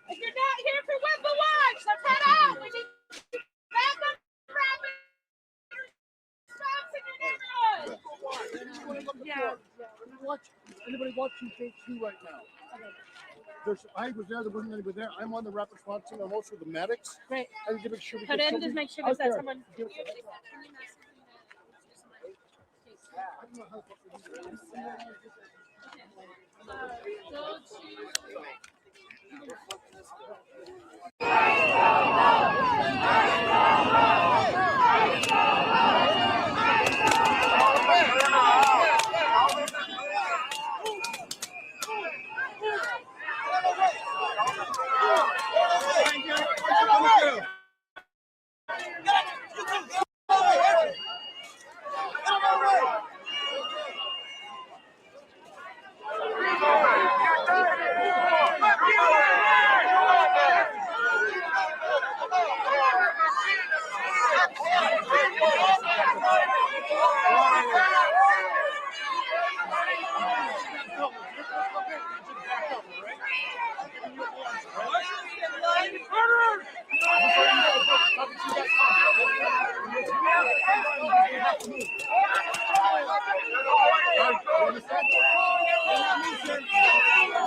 If you're not here for Whipple Watch, let's head out. We need you back on rapid stops in your neighborhood. Anybody watching K2 right now? I was there, there wasn't anybody there. I'm on the rapid response team. I'm also the medics. Great. I need to make sure we Put get in, just somebody make sure out there's there. someone.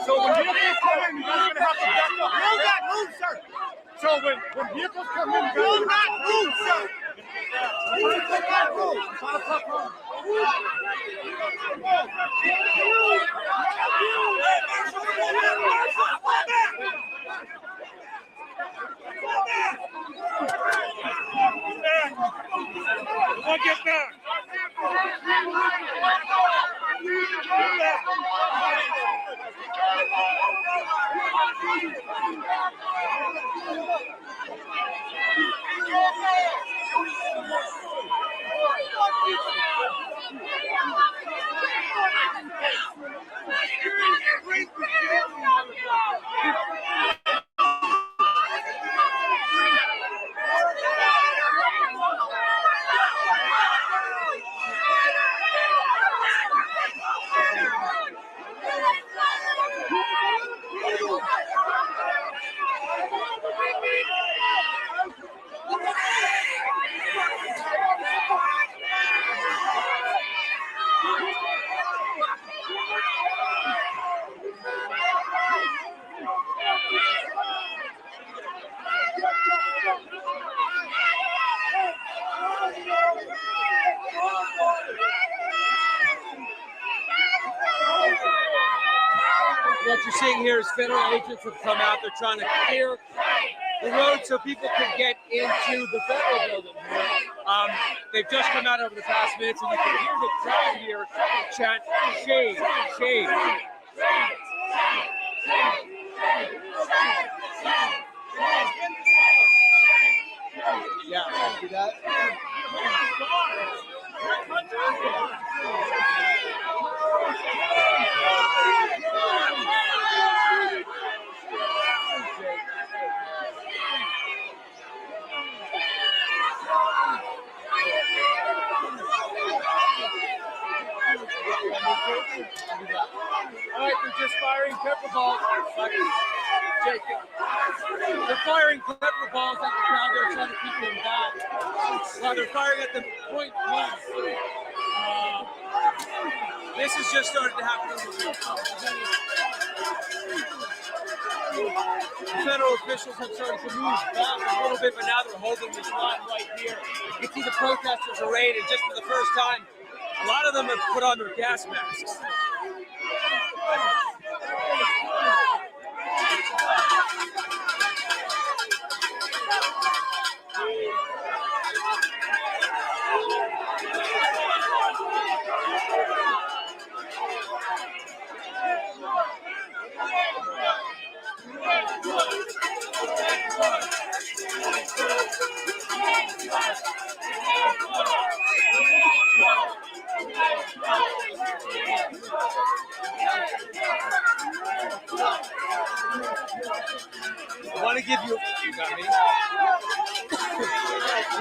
So when vehicles come in, you guys are gonna have to back up. Will not move, sir. So when vehicles come in, you guys will not move, sir. Will not move. It's not a tough road. Look at that. What you're seeing here is federal agents have come out. They're trying to clear the road so people can get into the federal building here. They've just come out over the past minutes, and you can hear the crowd here chant, "Shade, shade." Yeah, see that? All right, they're just firing pepper balls. They're firing pepper balls at the crowd. They're trying to keep them back. Well, they're firing at them point blank. This has just started to happen. The federal officials have started to move back a little bit, but now they're holding this line right here. You can see the protesters arrayed, and just for the first time, a lot of them have put on their gas masks. I want to give you, I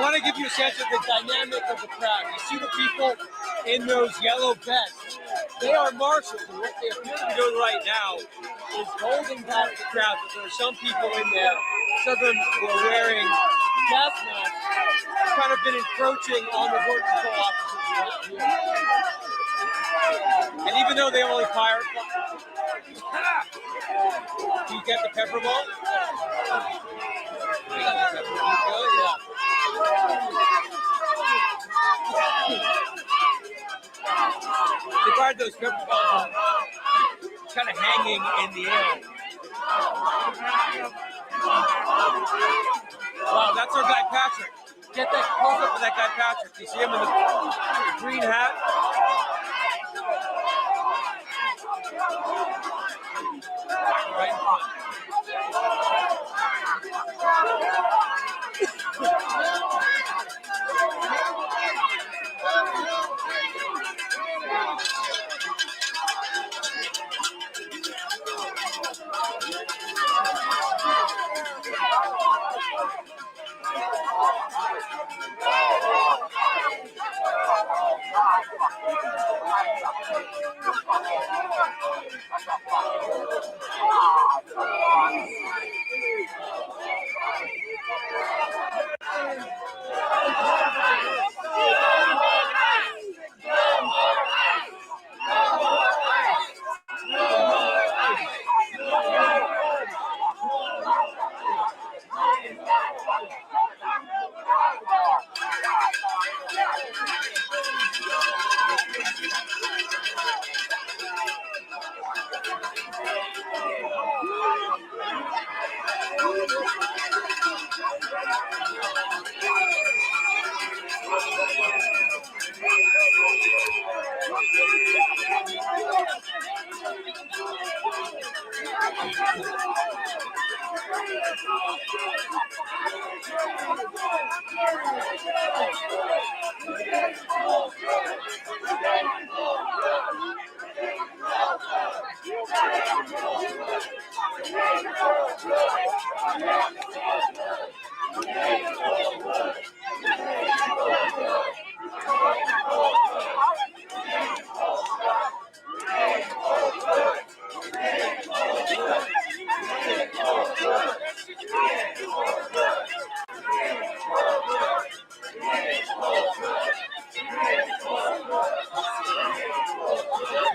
want to give you a sense of the dynamic of the crowd. You see the people in those yellow vests. They are marshals, and what they appear to be doing right now is holding back the crowd. But there are some people in there, some of them who are wearing gas masks, kind of been encroaching on the border control officers around here. And even though they only fire, do you get the pepper ball? You got the pepper ball, really? Yeah. They fired those pepper balls kind of hanging in the air. Wow, that's our guy Patrick. Get that close up of that guy Patrick. You see him in the green hat? Right in front.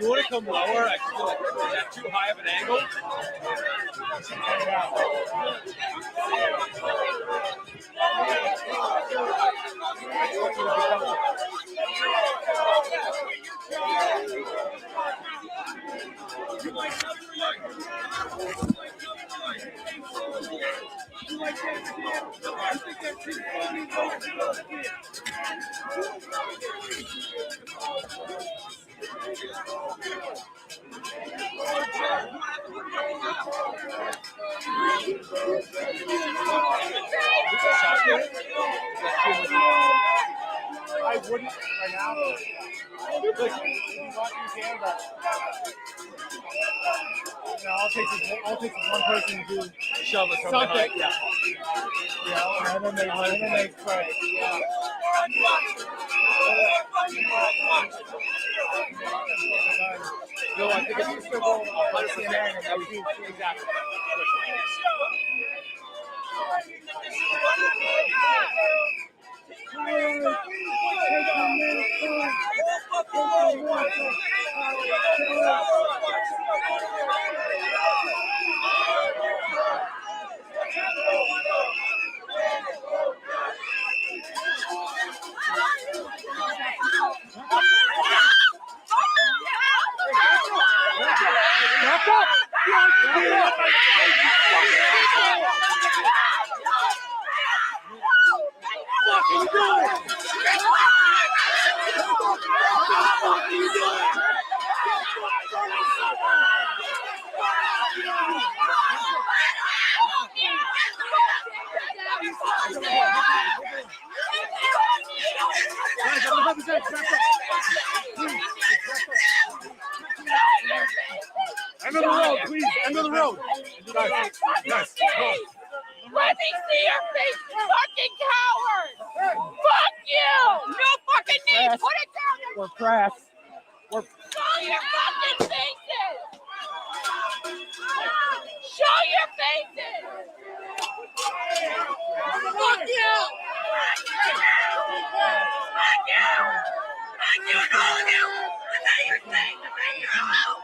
You want to come lower? I feel like is that too high of an angle? I wouldn't right now. Like, you want you can, but you know, I'll take this one person to do Shove it from something. behind. Yeah. Yeah, and then they pray. Yeah. No, I think if you still go 100%, that would be exactly. you doing? What are you doing? End of the road, please. End of the road. Guys, guys, Let me see your face, you fucking coward! Fuck you! No fucking need! Put it down! we're press. Show your fucking faces! Show your faces! Fuck you! Fuck you! Fuck you and all of you! I know you're saying to me, hello!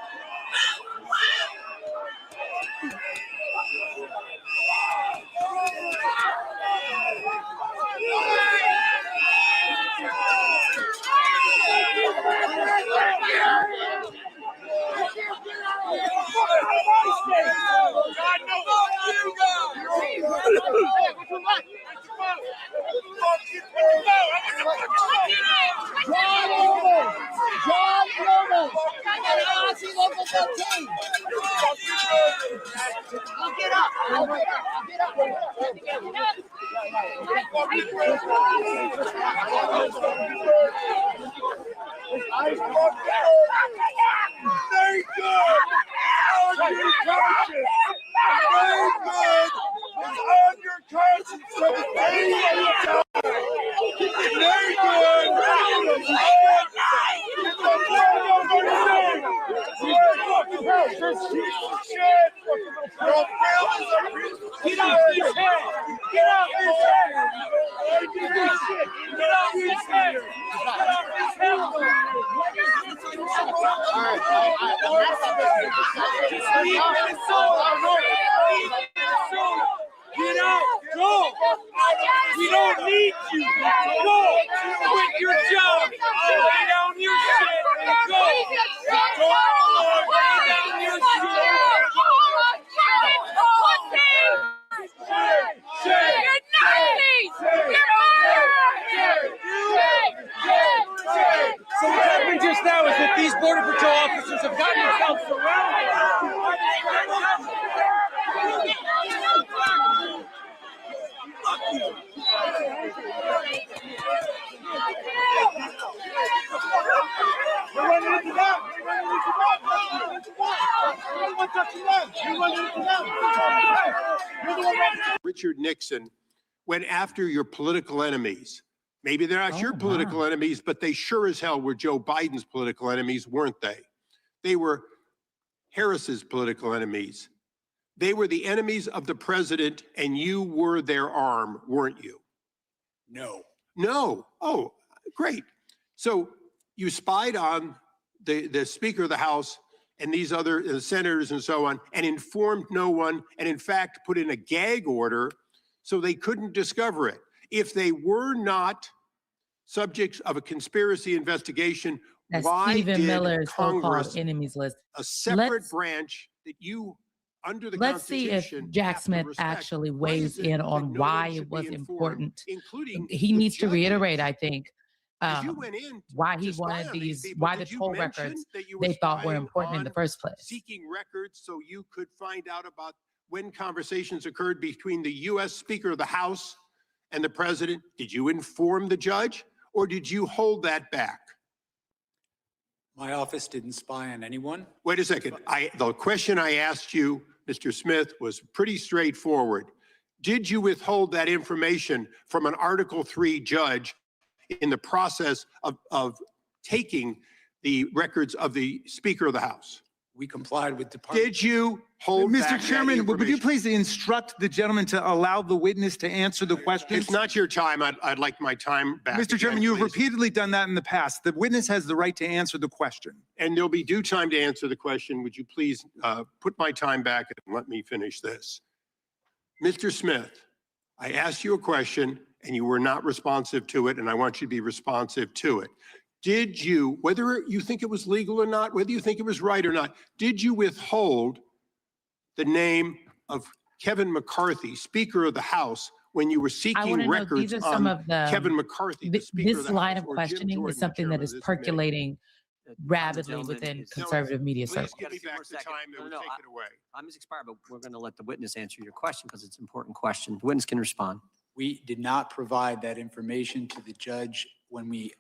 Get out! Go! We don't need you! Go! Quit your job! Lay down your shit and go! Go on! Lay down your shit! You're Nazis! So what happened just now is that these Border Patrol officers have gotten themselves surrounded. Richard Nixon went after your political enemies. Maybe they're not your political enemies, but they sure as hell were Joe Biden's political enemies, weren't they? They were Harris's political enemies. They were the enemies of the president, and you were their arm, weren't you? No. No. Oh, great. So you spied on the Speaker of the House and these other senators and so on, and informed no one, and in fact put in a gag order so they couldn't discover it. If they were not subjects of a conspiracy investigation, That's why Stephen did Miller's Congress, so-called enemies list. a separate Let's- branch that you, under the Let's see if Constitution, Jack have to Smith respect, actually why weighs is it in that on no why one it should was be informed, important. including He the needs to judges? reiterate, I think, 'Cause you went in why he to spy wanted on these these, people. why the Did you toll mention records that you were they thought were spying important in the on first place. seeking records so you could find out about when conversations occurred between the U.S. Speaker of the House and the president? Did you inform the judge, or did you hold that back? My office didn't spy on anyone. Wait a second. The question I asked you, Mr. Smith, was pretty straightforward. Did you withhold that information from an Article III judge in the process of taking the records of the Speaker of the House? We complied with Department. Did you hold back Mr. that Chairman, would you information? please instruct the gentleman to allow the witness to answer the questions? It's not your time. I'd like my time back. Mr. again, Chairman, you have please. repeatedly done that in the past. The witness has the right to answer the question. And there'll be due time to answer the question. Would you please put my time back and let me finish this? Mr. Smith, I asked you a question and you were not responsive to it, and I want you to be responsive to it. Did you, whether you think it was legal or not, whether you think it was right or not, did you withhold the name of Kevin McCarthy, Speaker of the House, when you were I want seeking to know, records these are some on of the, Kevin McCarthy, the Speaker of this the line House, of or Jim questioning Jordan, is something that Chairman is of this committee. percolating rapidly gentleman within is- conservative media Please circles. give me back the time that would take it away. Time has expired, but we're going to let the witness answer your question because it's an important question. The witness can respond. We did not provide that information to the judge when we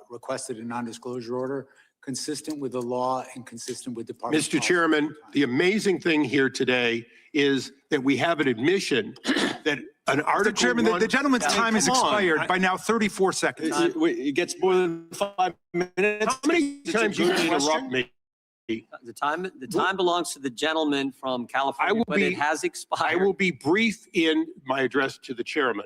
requested a non-disclosure order, consistent with the law and consistent with department Mr. policy. Chairman, the amazing thing here today is that we have an admission that an Mr. Article Chairman, the 1 gentleman's time has Come on. expired by now 34 seconds. It gets more than 5 minutes. How many times you can interrupt me? The time belongs to the gentleman from California, will but it be- has I expired. will be brief in my address to the chairman.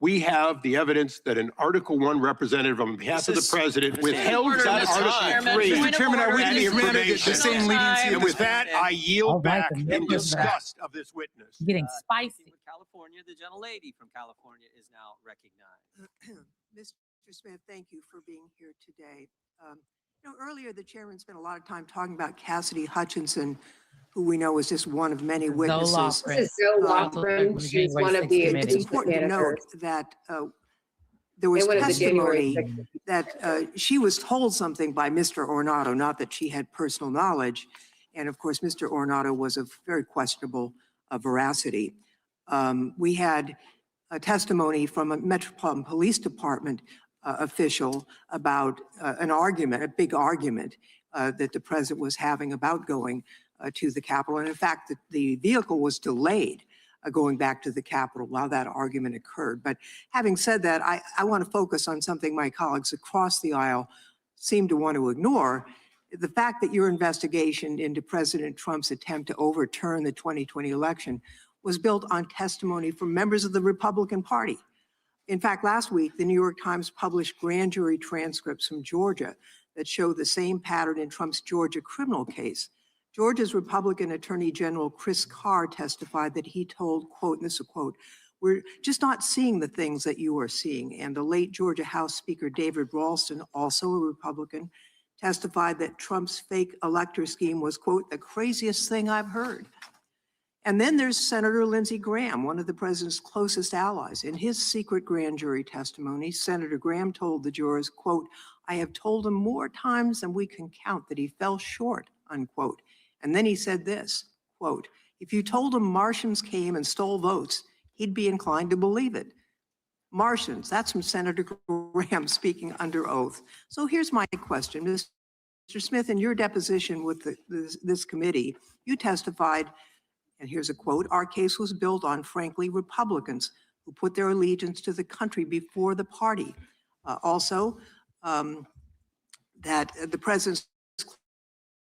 We have the evidence that an Article 1 representative on behalf of the president withheld Order, that Mr. Article Chairman. 3. Mr. Chairman, are we That being granted the information. same leniency? And at with this that, point? I yield All right, back the in members back. disgust of this witness. Getting spicy. With California, the gentlelady from California is now recognized. Mr. Smith, thank you for being here today. Earlier, the chairman spent a lot of time talking about Cassidy Hutchinson, who we know is just one of many witnesses. Lofgren. This is Zoe Also Lofgren. from the She's January one of 6th the committee. It's impeachment important to note managers. that there was And one of the January testimony that she was told something by Mr. Ornato, not that she had personal knowledge. And of course, Mr. Ornato was of very questionable veracity. We had a testimony from a Metropolitan Police Department official about an argument, a big argument that the president was having about going to the Capitol. And in fact, the vehicle was delayed going back to the Capitol while that argument occurred. But having said that, I want to focus on something my colleagues across the aisle seem to want to ignore. The fact that your investigation into President Trump's attempt to overturn the 2020 election was built on testimony from members of the Republican Party. In fact, last week, the New York Times published grand jury transcripts from Georgia that show the same pattern in Trump's Georgia criminal case. Georgia's Republican Attorney General Chris Carr testified that he told, quote, and this is a quote, "We're just not seeing the things that you are seeing." And the late Georgia House Speaker David Ralston, also a Republican, testified that Trump's fake elector scheme was, quote, "the craziest thing I've heard." And then there's Senator Lindsey Graham, one of the president's closest allies. In his secret grand jury testimony, Senator Graham told the jurors, quote, "I have told him more times than we can count that he fell short," unquote. And then he said this, quote, "If you told him Martians came and stole votes, he'd be inclined to believe it." Martians, that's from Senator Graham speaking under oath. So here's my question. Mr. Smith, in your deposition with this committee, you testified, and here's a quote, "Our case was built on, frankly, Republicans who put their allegiance to the country before the party." Also, that the president's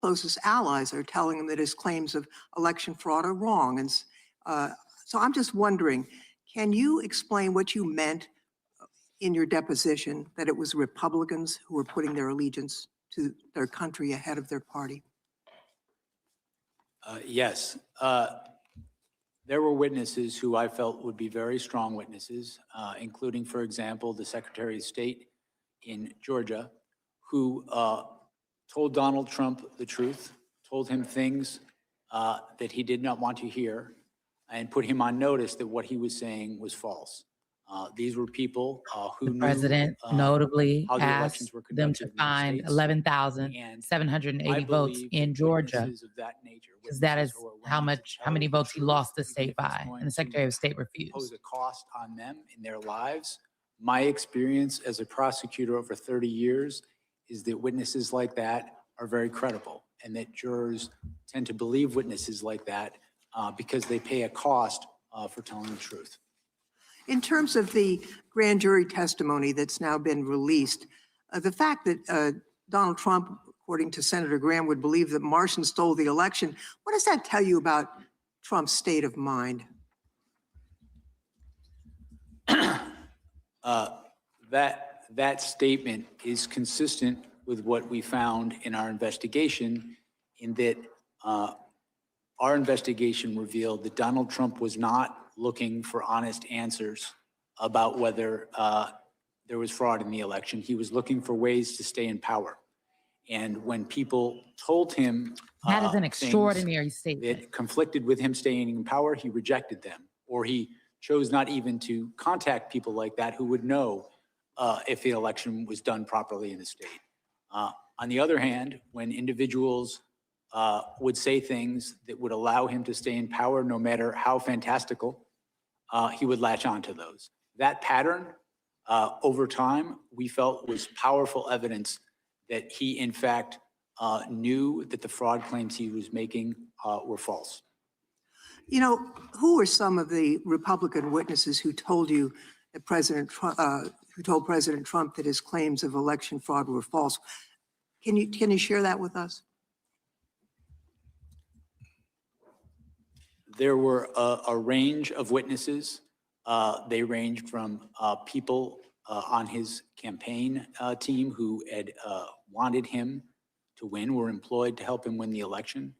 closest allies are telling him that his claims of election fraud are wrong. And so I'm just wondering, can you explain what you meant in your deposition that it was Republicans who were putting their allegiance to their country ahead of their party? Yes. There were witnesses who I felt would be very strong witnesses, including, for example, the Secretary of State in Georgia, who told Donald Trump the truth, told him things that he did not want to hear, and put him on notice that what he was saying was false. These were people who The knew president notably how the asked elections were them to conducted in the find states. 11,780 I votes believe in that Georgia, witnesses of that nature, because that is witnesses who are how willing to how many tell votes he truth, lost the even state if it's by, going and the to Secretary of State pose refused. a cost on them in their lives. My experience as a prosecutor over 30 years is that witnesses like that are very credible, and that jurors tend to believe witnesses like that because they pay a cost for telling the truth. In terms of the grand jury testimony that's now been released, the fact that Donald Trump, according to Senator Graham, would believe that Martians stole the election, what does that tell you about Trump's state of mind? That statement is consistent with what we found in our investigation, in that our investigation revealed that Donald Trump was not looking for honest answers about whether there was fraud in the election. He was looking for ways to stay in power. And when people told him That is an things extraordinary statement. that conflicted with him staying in power, he rejected them, or he chose not even to contact people like that who would know if the election was done properly in the state. On the other hand, when individuals would say things that would allow him to stay in power, no matter how fantastical, he would latch onto those. That pattern, over time, we felt was powerful evidence that he, in fact, knew that the fraud claims he was making were false. You know, who were some of the Republican witnesses who told you that who told President Trump that his claims of election fraud were false? Can you share that with us? There were a range of witnesses. They ranged from people on his campaign team who had wanted him to win, were employed to help him win the election.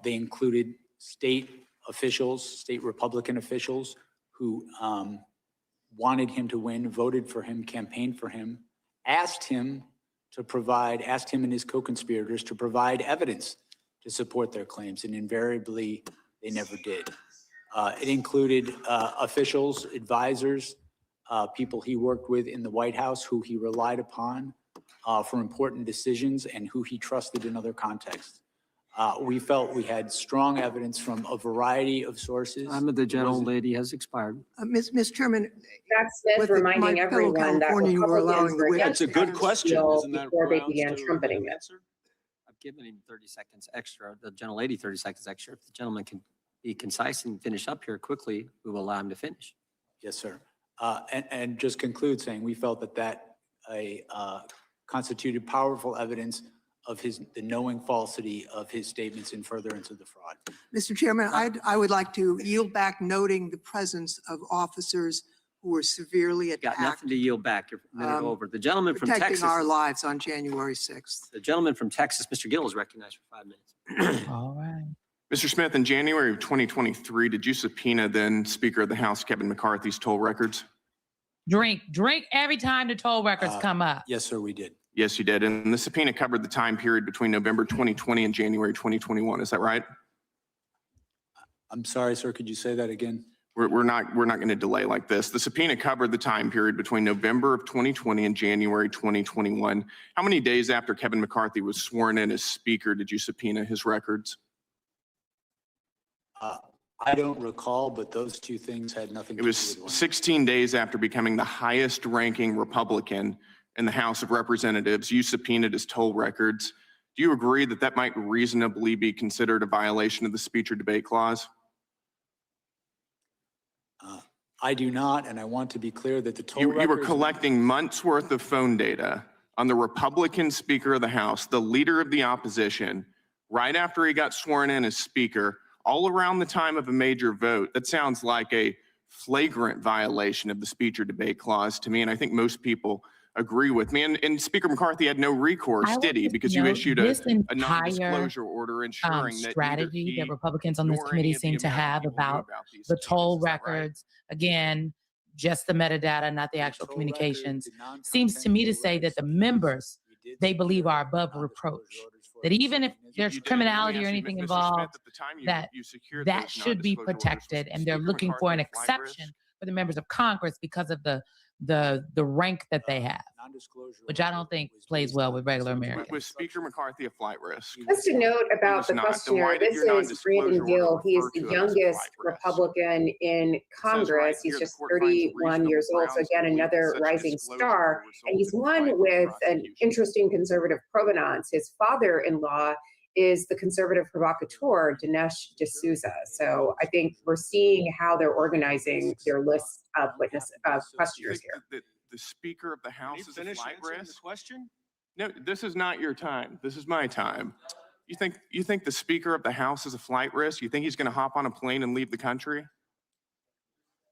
They included state officials, state Republican officials who wanted him to win, voted for him, campaigned for him, asked him and his co-conspirators to provide evidence to support their claims, and invariably they never did. It included officials, advisors, people he worked with in the White House who he relied upon for important decisions and who he trusted in other contexts. We felt we had strong evidence from a variety of sources. Time of the gentlelady has expired. Ms. Chairman. Jack with Smith reminding my fellow everyone that Californian, you were allowing Republicans the were witness against to the That's a Paris good question. deal Isn't that before they grounds began to trumpeting it. I've given him 30 seconds extra, the gentlelady 30 seconds extra. If the gentleman can be concise and finish up here quickly, we will allow him to finish. Yes, sir. And just conclude saying we felt that constituted powerful evidence of the knowing falsity of his statements in furtherance of the fraud. Mr. Chairman, I would like to yield back, noting the presence of officers who were severely Got attacked, nothing to yield back. You're a minute over. The gentleman from protecting Texas. our lives on January 6th. The gentleman from Texas, Mr. Gill, is recognized for 5 minutes. All right. Mr. Smith, in January of 2023, did you subpoena then Speaker of the House Kevin McCarthy's toll records? Drink every time the toll records come up. Yes, sir, we did. Yes, you did. And the subpoena covered the time period between November 2020 and January 2021. Is that right? I'm sorry, sir. Could you say that again? We're not going to delay like this. The subpoena covered the time period between November of 2020 and January 2021. How many days after Kevin McCarthy was sworn in as Speaker did you subpoena his records? I don't recall, but those two things had nothing to It do was with one. 16 days after becoming the highest ranking Republican in the House of Representatives. You subpoenaed his toll records. Do you agree that that might reasonably be considered a violation of the speech or debate clause? I do not, and I want to be clear that the toll You were records. collecting months worth of phone data on the Republican Speaker of the House, the leader of the opposition, right after he got sworn in as Speaker, all around the time of a major vote. That sounds like a flagrant violation of the speech or debate clause to me, and I think most people agree with me. And Speaker McCarthy had no recourse, I did he? would Because you note issued this a entire, non-disclosure order ensuring that neither strategy he that Republicans on this nor committee any of the seem to American have people knew about these the subpoenas. toll Is that right? records, again, just the metadata, not the actual toll records, communications, the non-content seems to me to toll say that records the subpoenas, members, we did they subpoena believe are above non-disclosure reproach. orders for That those even if subpoenas. there's You did. criminality Let me or ask you, anything Mr. involved, Smith, at the time that you secured that those should be non-disclosure orders, was protected, and they're Speaker looking for an McCarthy a flight risk? exception for the members of Congress because of the rank that they have, Non-disclosure which I order don't think was plays based well on with regular subject Americans. Was Speaker McCarthy a flight risk? Just a note was about the not. Then questioner, why did this your is Brandon non-disclosure Gill. order He is refer the to it as a youngest flight risk? Republican in Congress. He's here, just the court finds 31 reasonable years old, so grounds to again, believe that another such rising disclosure star. will result And he's in one flight with an prosecution. interesting conservative provenance. His father-in-law is the conservative provocateur, Dinesh D'Souza. So I think we're seeing how they're organizing their list of witness questioners here. The Speaker of the House is a Finish flight answering the risk? question? No, this is not your time. This is my time. You think the Speaker of the House is a flight risk? You think he's going to hop on a plane and leave the country?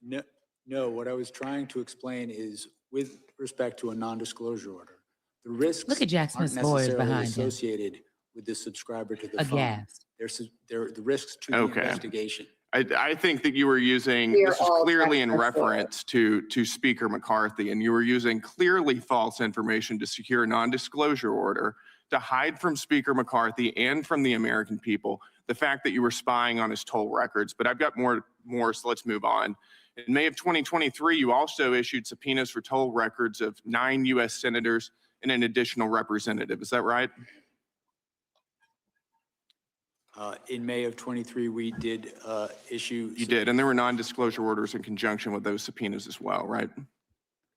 No, what I was trying to explain is with respect to a non-disclosure order, the risks Look at Jack aren't Smith's lawyers necessarily behind him. associated with the subscriber to the phone. Aghast. They're the risks to the Okay. investigation. I think that you were using, We are this is all clearly in Texas lawyers. reference to Speaker McCarthy, and you were using clearly false information to secure a non-disclosure order to hide from Speaker McCarthy and from the American people the fact that you were spying on his toll records. But I've got more, so let's move on. In May of 2023, you also issued subpoenas for toll records of 9 U.S. senators and an additional representative. Is that right? In May of 23, we did issue. You did, and there were non-disclosure orders in conjunction with those subpoenas as well, right?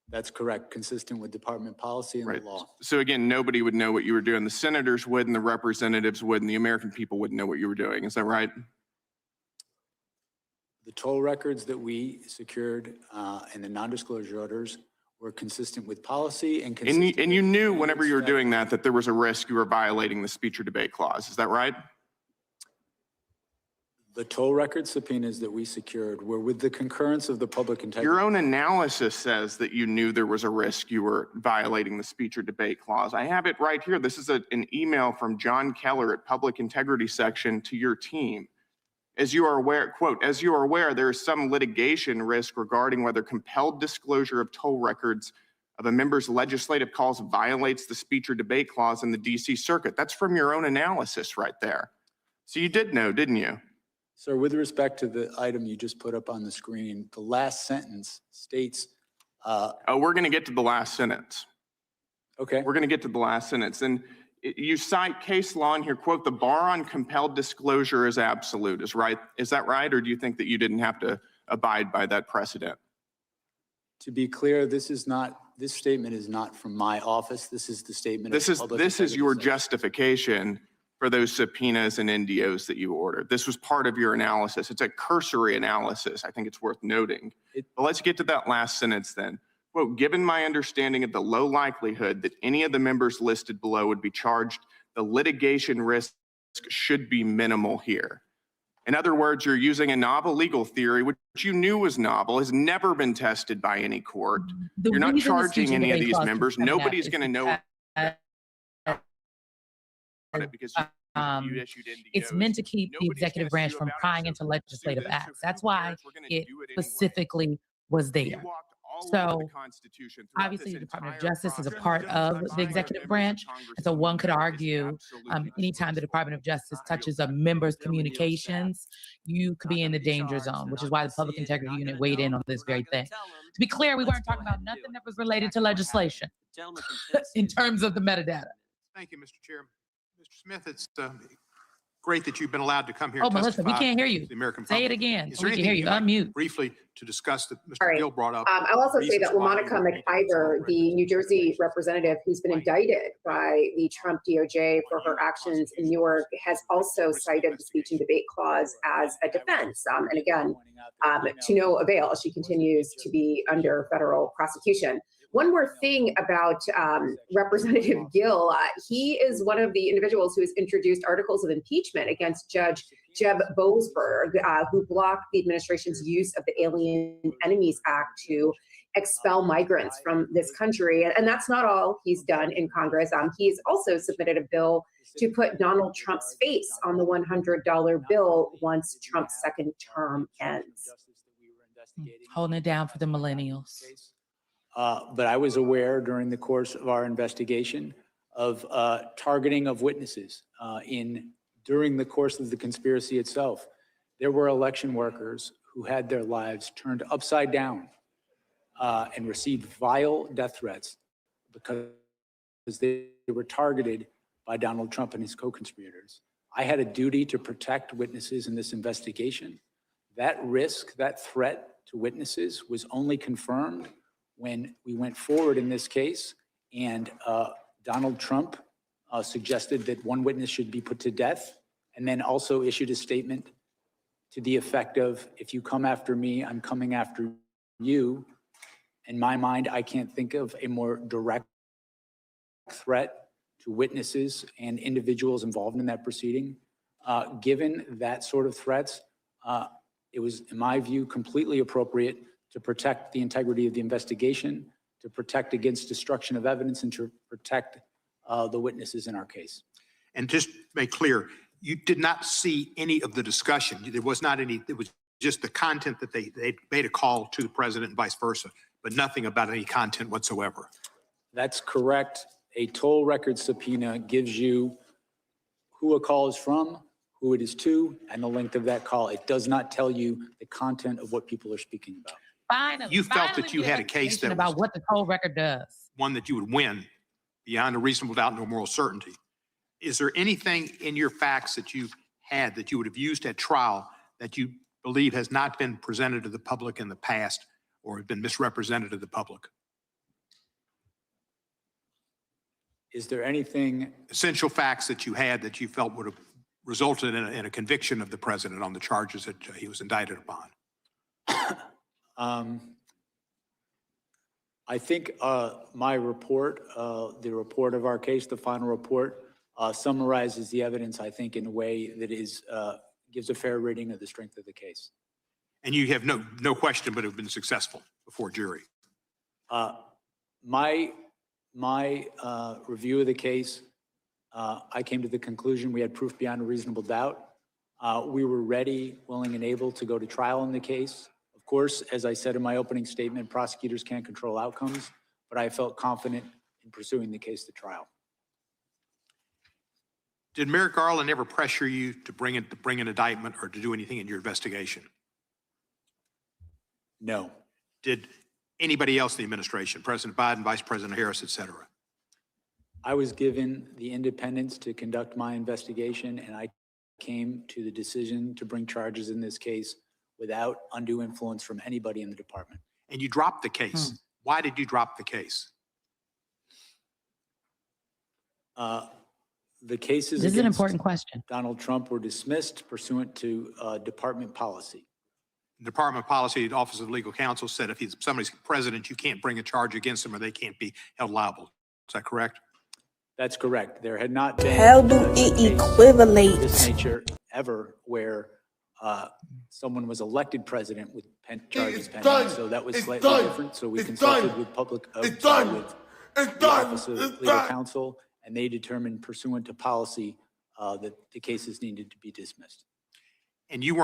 That's correct, consistent with department policy and Right. the law. So again, nobody would know what you were doing. The senators would, and the representatives would, and the American people wouldn't know what you were doing. Is that right? The toll records that we secured and the non-disclosure orders were consistent with policy and consistent. And you knew with whenever you were strategy. doing that there was a risk you were violating the speech or debate clause. Is that right? The toll record subpoenas that we secured were with the concurrence of the public integrity. Your own analysis says that you knew there was a risk you were violating the speech or debate clause. I have it right here. This is an email from John Keller at Public Integrity Section to your team. As you are aware, quote, as you are aware, there is some litigation risk regarding whether compelled disclosure of toll records of a member's legislative calls violates the speech or debate clause in the DC Circuit. That's from your own analysis right there. So you did know, didn't you? Sir, with respect to the item you just put up on the screen, the last sentence states. We're going to get to the last sentence. Okay. We're going to get to the last sentence. And you cite case law in here, quote, the bar on compelled disclosure is absolute. Is that right? Or do you think that you didn't have to abide by that precedent? To be clear, this statement is not from my office. This is the statement. This of is Public this is Integrity your Section. justification for those subpoenas and NDOs that you ordered. This was part of your analysis. It's a cursory analysis. I think it's worth noting. But let's get to that last sentence then. Quote, given my understanding of the low likelihood that any of the members listed below would be charged, the litigation risk should be minimal here. In other words, you're using a novel legal theory, which you knew was novel, has never been tested by any court. You're not charging any of these members. Nobody's going to know it because you issued NDOs. It's meant to keep the Nobody's executive gonna branch sue from about it, prying so into let's do legislative this. So acts. That's who why cares? We're gonna it do it anyway. specifically was You there. walked all over So the Constitution throughout obviously, this the Department of entire Justice is a process. part of the Members executive of branch. Congress And so in one could America is argue, absolutely anytime the Department of Justice touches a member's communications, you could be in the danger zone, which is why the Public Integrity Unit weighed in on this very thing. To be clear, we weren't talking about nothing that was related to legislation in terms of the metadata. Thank you, Mr. Chair. Mr. Smith, it's great that you've been allowed to come here. Oh, and Melissa, we testify can't hear to you. the American Say it public. again. Is So there we can hear anything you. you'd like Unmute. briefly to discuss that All Mr. right. Gill brought up? I'll also say reasons that why LaMonica you were McIver, the New Jersey representative who's been indicted by the Trump DOJ for her actions in Newark, has also cited the speech and debate clause as a defense. And again, to no avail. She continues to be under federal prosecution. One more thing about Representative Gill, he is one of the individuals who has introduced articles of impeachment against Judge Jeb Boasberg, who blocked the administration's use of the Alien Enemies Act to expel migrants from this country. And that's not all he's done in Congress. He's also submitted a bill to put Donald Trump's face on the $100 bill once Trump's second term ends. Holding it down for the millennials. But I was aware during the course of our investigation of targeting of witnesses during the course of the conspiracy itself. There were election workers who had their lives turned upside down and received vile death threats because they were targeted by Donald Trump and his co-conspirators. I had a duty to protect witnesses in this investigation. That risk, that threat to witnesses was only confirmed when we went forward in this case and Donald Trump suggested that one witness should be put to death and then also issued a statement to the effect of, if you come after me, I'm coming after you. In my mind, I can't think of a more direct threat to witnesses and individuals involved in that proceeding. Given that sort of threats, it was, in my view, completely appropriate to protect the integrity of the investigation, to protect against destruction of evidence, and to protect the witnesses in our case. And just to make clear, you did not see any of the discussion. There was not any, it was just the content that they made a call to the president and vice versa, but nothing about any content whatsoever. That's correct. A toll record subpoena gives you who a call is from, who it is to, and the length of that call. It does not tell you the content of what people are speaking about. Finally, You felt that finally you we had a have case information that about was- what the cold record does. one that you would win beyond a reasonable doubt, no moral certainty. Is there anything in your facts that you've had that you would have used at trial that you believe has not been presented to the public in the past or have been misrepresented to the public? Is there anything, Essential facts that you had that you felt would have resulted in a conviction of the president on the charges that he was indicted upon? I think my report, the report of our case, the final report, summarizes the evidence, I think, in a way that is, gives a fair reading of the strength of the case. And you have no question but have been successful before jury. My review of the case, I came to the conclusion we had proof beyond a reasonable doubt. We were ready, willing, and able to go to trial in the case. Of course, as I said in my opening statement, prosecutors can't control outcomes, but I felt confident in pursuing the case to trial. Did Merrick Garland ever pressure you to bring an indictment or to do anything in your investigation? No. Did anybody else in the administration, President Biden, Vice President Harris, et cetera? I was given the independence to conduct my investigation, and I came to the decision to bring charges in this case without undue influence from anybody in the department. And you dropped the case. Why did you drop the case? The cases This is an against important question. Donald Trump were dismissed pursuant to department policy. Department policy, the Office of Legal Counsel said if somebody's president, you can't bring a charge against them or they can't be held liable. Is that correct? That's correct. There had not been How do a it case equivalate? of this nature ever where someone was elected president with charges pending. So that was slightly different. So we consulted with with the Office of Legal Counsel, and they determined pursuant to policy that the cases needed to be dismissed. And you weren't